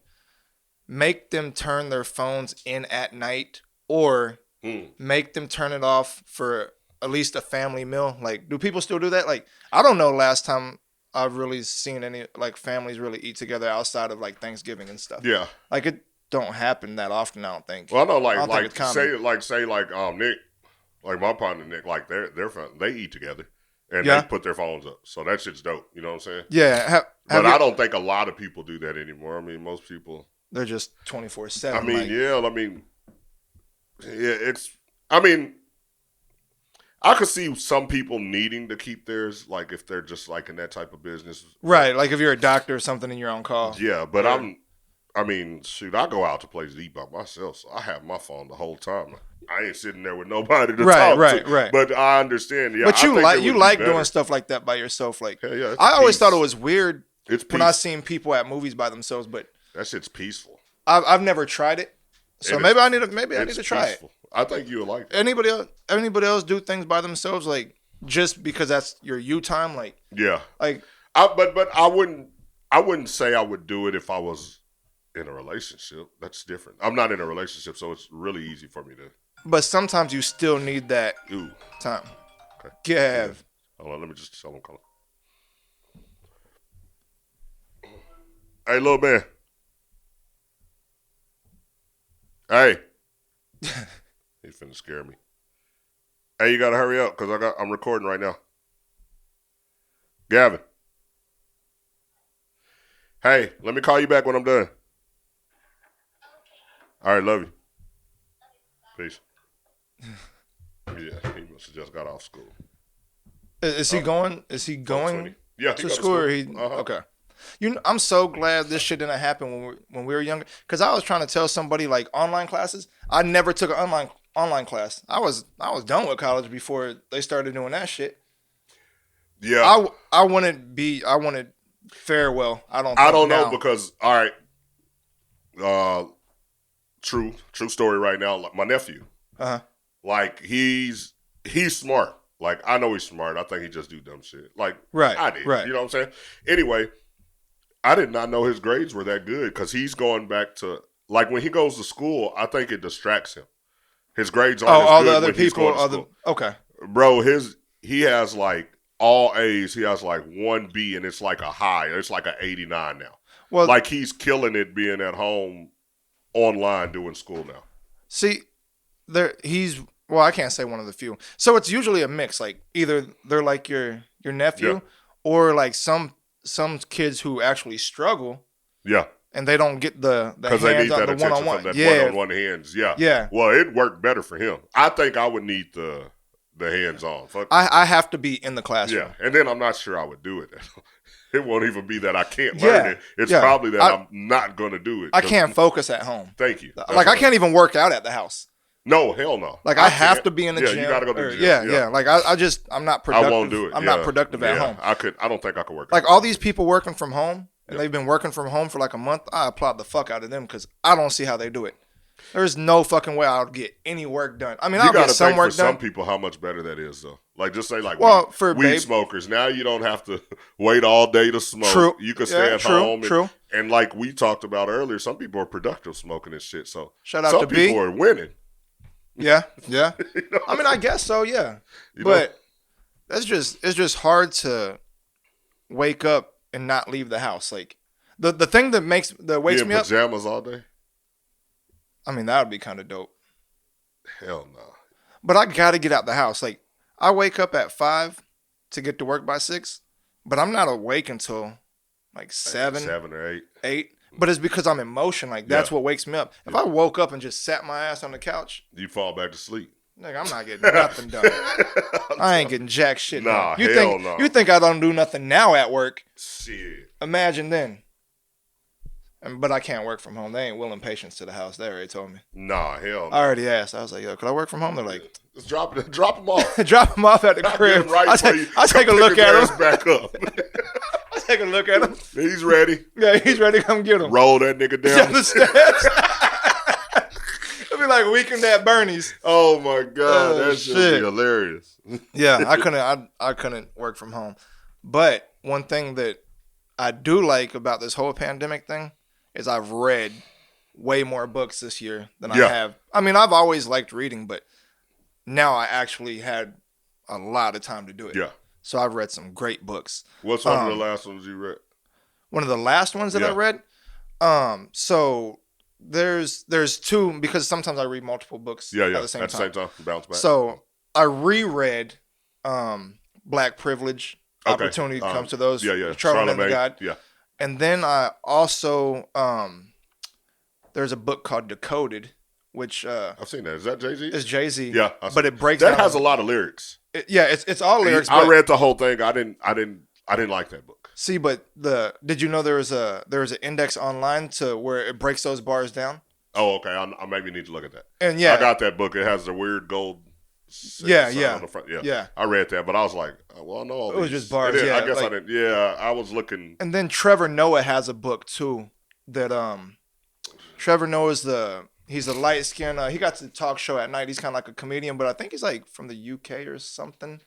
make them turn their phones in at night or make them turn it off for at least a family meal? Like, do people still do that? Like, I don't know last time I've really seen any like families really eat together outside of like Thanksgiving and stuff. Yeah. Like it don't happen that often, I don't think. Well, I know, I don't think it's common. say Nick, like my partner Nick, like they eat together and Yeah. they put their phones up. So that shit's dope. You know what I'm saying? Yeah, I don't think a lot of people do that anymore. I mean, most people. they're just 24/7. I mean, like, I could see some people needing to keep theirs, like if they're just like in that type of business. right. Like if you're a doctor or something and you're on call. Yeah, but Yeah. I go out to places to eat by myself, so I have my phone the whole time. I ain't sitting there with nobody to Right, talk right, to. right. But I understand. Yeah, But I think it you would be like better. doing stuff like that by yourself. Like Hell yeah, it's I always peace. thought it was weird It's when I peace. seen people at movies by themselves, but That shit's peaceful. I've never tried it. So It maybe is- I need to try peaceful. I think you would like it. it. Anybody else do things by themselves like just because that's your you time? Like Yeah, like but I wouldn't say I would do it if I was in a relationship. That's different. I'm not in a relationship, so it's really easy for me to. but sometimes you still need that Ooh, time. okay. Yeah. Hold on, let me just tell him. Call him. Hey, little man. Hey. He finna scare me. Hey, you gotta hurry up because I'm recording right now. Gavin. Hey, let me call you back when I'm done. All right, love you. Peace. Yeah, he must have just got off school. Is he going? Is he going Yeah, he to go school? Or he Uh-huh. okay? I'm so glad this shit didn't happen when we were younger. Because I was trying to tell somebody like online classes. I never took an online class. I was done with college before they started doing that shit. Yeah, I wanted farewell. I don't know now. because all right, true story right now. Like my nephew, Uh-huh. like he's smart. Like I know he's smart. I think he just do dumb shit. Like Right, I did. right. You know what I'm saying? Anyway, I did not know his grades were that good because he's going back to like when he goes to school. I think it distracts him. His grades aren't as all good the other when he's people going to school. okay. Bro, he has like all A's. He has like 1B, and it's like a high. It's like an 89 now. Well, Like he's killing it being at home, online doing school now. see, I can't say one of the few. So it's usually a mix. Like either they're like your nephew, Yeah. or like some kids who actually struggle Yeah, and they don't get the because they need hands on that the attention one-on-one. from that Yeah, one-on-one hands. Yeah, yeah. Well, it worked better for him. I think I would need the hands-on. Fuck. I have to be in the classroom. Yeah, and then I'm not sure I would do it. It won't even be that I can't Yeah, learn it. It's yeah. probably that I'm not going to do it. I 'cause- can't focus at home. Thank you. That's Like I what- can't even work out at the house. No, hell no. Like I have can't. to be in the Yeah, gym. you got to go to the or- gym. Yeah. Like I'm not productive. I won't do it. I'm Yeah. not productive at Yeah. home. I don't think I could work. Like out. all these people working from home, and Yep. they've been working from home for like a month. I applaud the fuck out of them because I don't see how they do it. There's no fucking way I'll get any work done. I mean, You I'll got get to some think for work done. some people how much better that is, though. Like just say like Well, weed, for weed smokers. Now you don't have to wait all day to smoke. True. You can stay Yeah, at true, home. true. And like we talked about earlier, some people are productive smoking and shit. So Shout out some to people B. are winning. Yeah. You know? I mean, I guess so. Yeah. You know? But it's just hard to wake up and not leave the house. Like the thing that wakes Be in me up. pajamas all day. I mean, that would be kind of dope. Hell no. But I gotta get out the house. Like I wake up at 5 to get to work by 6, but I'm not awake until like 7, 7 or 8. 8. But it's because I'm in motion. Like, that's what wakes me up. If I woke up and just sat my ass on the couch, you fall back to sleep. nigga, I'm not getting nothing done. I ain't getting jack shit done. You think I don't do nothing now at work? Shit. Imagine then. But I can't work from home. They ain't willing patients to the house. They already told me. Nah, hell no. I already asked. I was like, yo, could I work from home? They're like, just drop them off. drop them off at the crib. I'll take a look at him. Back up. I'll take a look at him. He's ready. Yeah, he's ready to come get him. Roll that nigga down the steps. It'll be like Weekend at Bernie's. Oh my God, that should be hilarious. Yeah, I couldn't work from home. But one thing that I do like about this whole pandemic thing is I've read way more books this year than I have. I mean, I've always liked reading, but now I actually had a lot of time to do it. Yeah. So I've read some great books. What's one of the last ones you read? One of the last ones that I read? So there's two, because sometimes I read multiple books at the same time. Bounce back. So I reread Black Privilege. Opportunity comes to those. Charlamagne the God. Yeah. And then I also there's a book called Decoded, which I've seen that. Is that Jay-Z? It's Jay-Z. Yeah, but it breaks that down. has a lot of lyrics. It's all lyrics. I read the whole thing. I didn't like that book. See, but did you know there was an index online to where it breaks those bars down? Oh, okay. I maybe need to look at that. And I got that book. It has the weird gold. On the front. Yeah. I read that, but I was like, well, no, it was just bars. I guess I didn't. Yeah, I was looking. And then Trevor Noah has a book too. That Trevor Noah's he's a light skin. He got the talk show at night. He's kind of like a comedian, but I think he's like from the UK or something.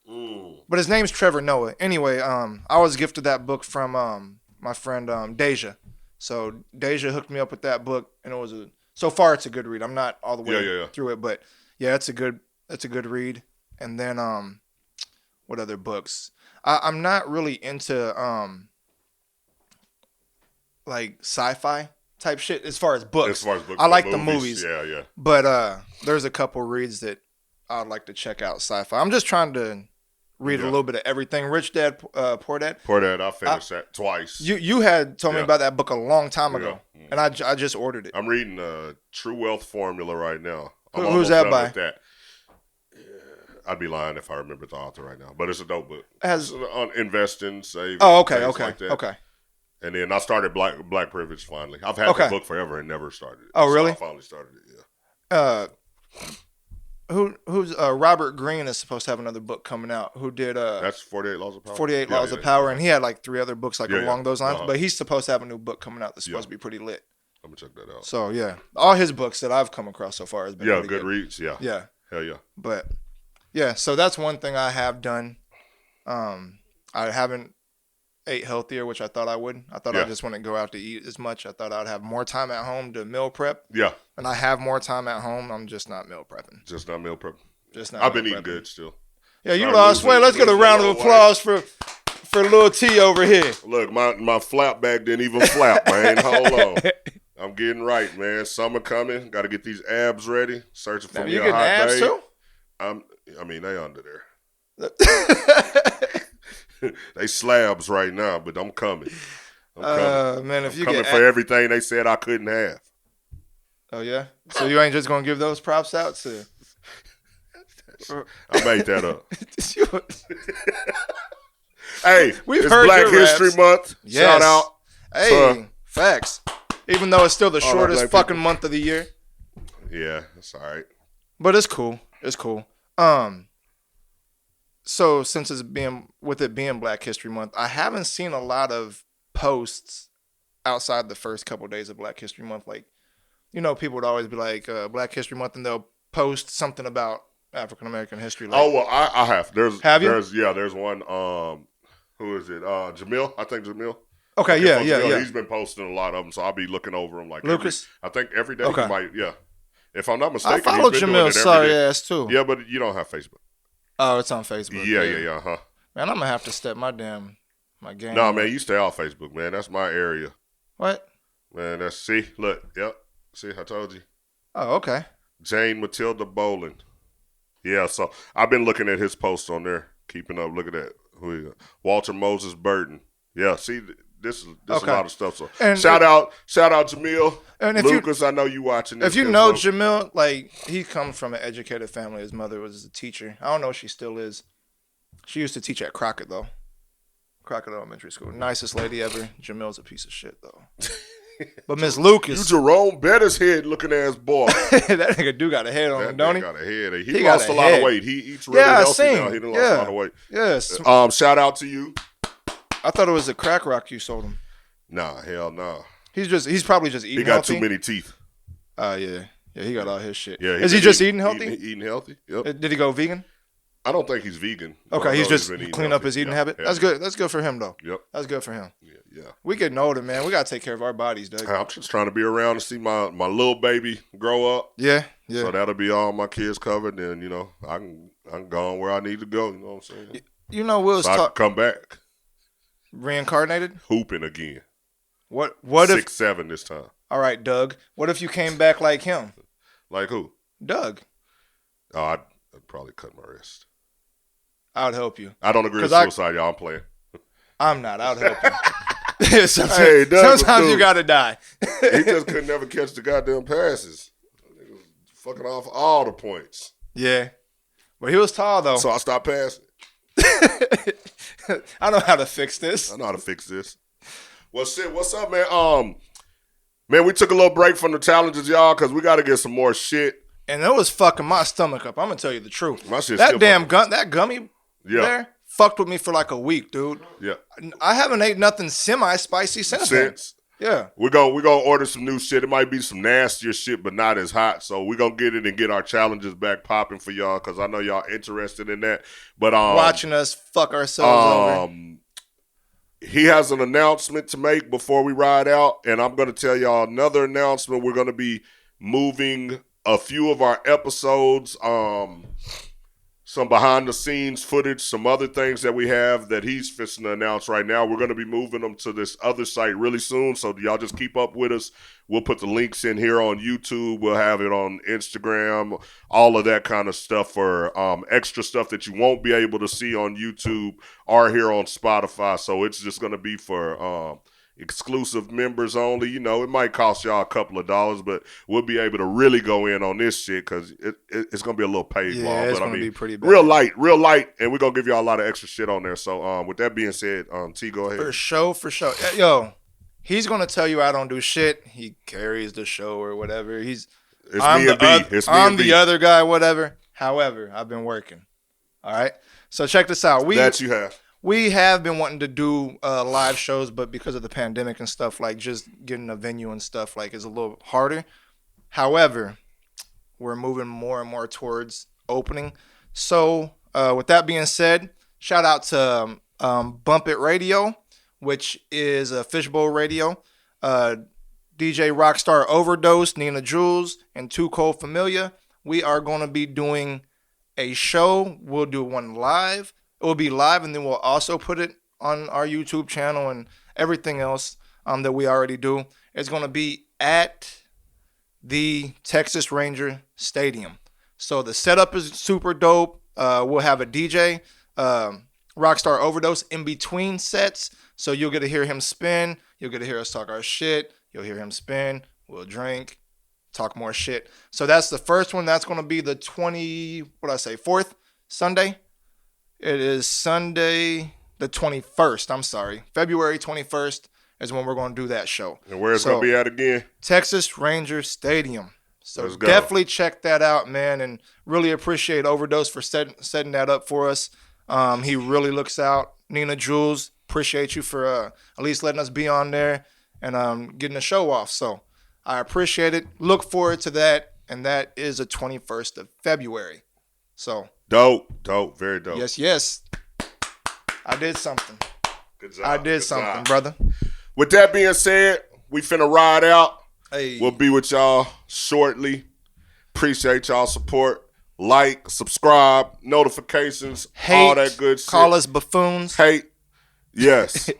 But his name's Trevor Noah. Anyway, I was gifted that book from my friend Deja. So Deja hooked me up with that book, and it was so far it's a good read. I'm not all the way through it, but yeah, it's a good read. And then what other books? I'm not really into like sci-fi type shit as far as books. I like the movies. Yeah. But there's a couple reads that I'd like to check out sci-fi. I'm just trying to read a little bit of everything. Rich Dad, Poor Dad. Poor Dad, I finished that twice. You had told me about that book a long time ago, and I just ordered it. I'm reading True Wealth Formula right now. Who's that by? I'd be lying if I remember the author right now, but it's a dope book. It's on investing, saving. Oh, okay. And then I started Black Privilege finally. I've had the book forever and never started it. Oh, really? So I finally started it. Yeah. Who's Robert Greene is supposed to have another book coming out. Who did that's 48 Laws of Power. 48 Laws of Power, and he had like 3 other books along those lines. But he's supposed to have a new book coming out that's supposed to be pretty lit. I'm gonna check that out. So yeah, all his books that I've come across so far has been really good reads. Yeah. Hell yeah. But yeah, so that's one thing I have done. I haven't ate healthier, which I thought I would. I thought I just wouldn't go out to eat as much. I thought I'd have more time at home to meal prep. Yeah. And I have more time at home. I'm just not meal prepping. Just not meal prepping. I've been eating good still. Yeah, you lost weight. Let's get a round of applause for little T over here. Look, my flap bag didn't even flap, man. Hold on. I'm getting right, man. Summer coming. Got to get these abs ready. Searching for me a hot abs day. Too? I mean, they under there. They slabs right now, but I'm coming. Man, if I'm you coming get for everything they said I couldn't have. Oh yeah, so you ain't just gonna give those props out to? I made that up. Hey, we've it's heard Black your History raps. Month. Yes. Shout out. Hey, facts. Even though it's still the shortest fucking month of the year. Yeah, that's all right. But it's cool. It's cool. So since it being Black History Month, I haven't seen a lot of posts outside the first couple of days of Black History Month. Like, you know, people would always be like Black History Month, and they'll post something about African American history. Like, oh well, I have. Have you? There's one. Who is it? Jamil. I think Jamil. Okay, yeah. He's been posting a lot of them, so I'll be looking over them like Lucas. I think every day. Okay. He might, if I'm not mistaken, I follow he's been doing Jamil's it sorry every day. ass too. Yeah, but you don't have Facebook. Oh, it's on Facebook. Yeah. Man, I'm gonna have to step my game. No, man, you stay off Facebook, man. That's my area. What? Man, yep. See, I told you. Oh, okay. Jane Matilda Boland. Yeah, so I've been looking at his posts on there, keeping up. Look at that. Walter Moses Burton. Yeah, see, this is Okay. a lot of stuff. So And shout out Jamil. And if Lucas, I know you watching this. If you know Jamil, like, he comes from an educated family. His mother was a teacher. I don't know if she still is. She used to teach at Crockett, though. Crockett Elementary School. Nicest lady ever. Jamil's a piece of shit, though. But Miss Lucas. You Jerome Bettis head looking ass boy. That nigga do got a head on him, don't he? Got a head. He lost a lot of weight. He eats really healthy now. He done lost a lot of weight. Yes. Shout out to you. I thought it was a crack rock you sold him. Nah, hell no. Nah. He's probably just eating healthy. He got healthy. too many teeth. Yeah. Yeah, he got all his shit. Yeah, Is he just eating healthy? Eating healthy, yep. Did he go vegan? I don't think he's vegan. Okay, he's just clean up his eating habit. Yeah. That's good. That's good for him, though. Yep. That's good for him. Yeah. We getting older, man. We got to take care of our bodies, Doug. I'm just trying to be around to see my little baby grow up. Yeah. So that'll be all my kids covered. And, I'm going where I need to go. You know what I'm saying? You know, Will's so I can come back. Reincarnated? Hooping again. What 6'7" this time. All right, Doug. What if you came back like him? Like who? Doug. Oh, I'd probably cut my wrist. I would help you. I don't agree with suicide, y'all. I'm playing. I'm not. I would help you. sometimes you got to die. He just could never catch the goddamn passes. He was fucking off all the points. Yeah. But he was tall, though. So I stopped passing. I know how to fix this. I know how to fix this. Well, shit, what's up, man? Man, we took a little break from the challenges, y'all, because we got to get some more shit. And it was fucking my stomach up. I'm going to tell you the truth. My shit's that damn that gummy there fucked with me for like a week, dude. Yeah. I haven't ate nothing semi-spicy since then. Yeah. We're gonna order some new shit. It might be some nastier shit, but not as hot. So we're going to get it and get our challenges back popping for y'all, because I know y'all interested in that. But watching us fuck ourselves over. He has an announcement to make before we ride out, and I'm going to tell y'all another announcement. We're going to be moving a few of our episodes, some behind-the-scenes footage, some other things that we have that he's fixing to announce right now. We're going to be moving them to this other site really soon, so y'all just keep up with us. We'll put the links in here on YouTube. We'll have it on Instagram, all of that kind of stuff for extra stuff that you won't be able to see on YouTube or here on Spotify. So it's just going to be for exclusive members only. It might cost y'all a couple of dollars, but we'll be able to really go in on this shit because it's going to be a little paid long. Yeah, it's but going to be pretty bad. Real light, and we're going to give y'all a lot of extra shit on there. So with that being said, T, go ahead. For sure. Yo, he's going to tell you I don't do shit. He carries the show or whatever. I'm the other guy, whatever. However, I've been working. All right? So check this out. We have been wanting to do live shows, but because of the pandemic and stuff, like just getting a venue and stuff, like is a little harder. However, we're moving more and more towards opening. So with that being said, shout out to Bump It Radio, which is a Fishbowl Radio. DJ Rockstar Overdose, Nina Jules, and Too Cold Familia. We are going to be doing a show. We'll do one live. It will be live, and then we'll also put it on our YouTube channel and everything else that we already do. It's going to be at the Texas Ranger Stadium. So the setup is super dope. We'll have a DJ, Rockstar Overdose, in between sets. So you'll get to hear him spin. You'll get to hear us talk our shit. You'll hear him spin. We'll drink, talk more shit. So that's the first one. That's going to be the 4th Sunday. It is Sunday the 21st. I'm sorry. February 21st is when we're going to do that show. And where it's going to be at again? Texas Ranger Stadium. So definitely check that out, man, and really appreciate Overdose for setting that up for us. He really looks out. Nina Jules, appreciate you for at least letting us be on there and getting the show off. So I appreciate it. Look forward to that, and that is the 21st of February. So dope, very dope. Yes. I did something. Good job. I did something, brother. With that being said, we finna ride out. Hey. We'll be with y'all shortly. Appreciate y'all support. Like, subscribe, notifications, all that good shit. Call us buffoons. Hate. Yes.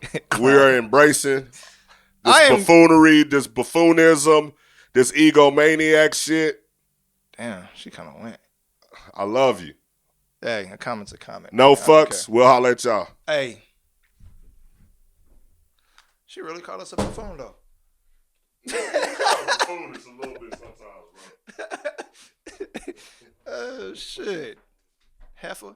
We are embracing this buffoonery, this buffoonism, this egomaniac shit. Damn, she kind of went. I love you. Hey, a comment's a comment. No fucks. We'll holler at y'all. Hey. She really called us a buffoon, though. Baffoon is a little bit sometimes, bro. Oh, shit. Heifer.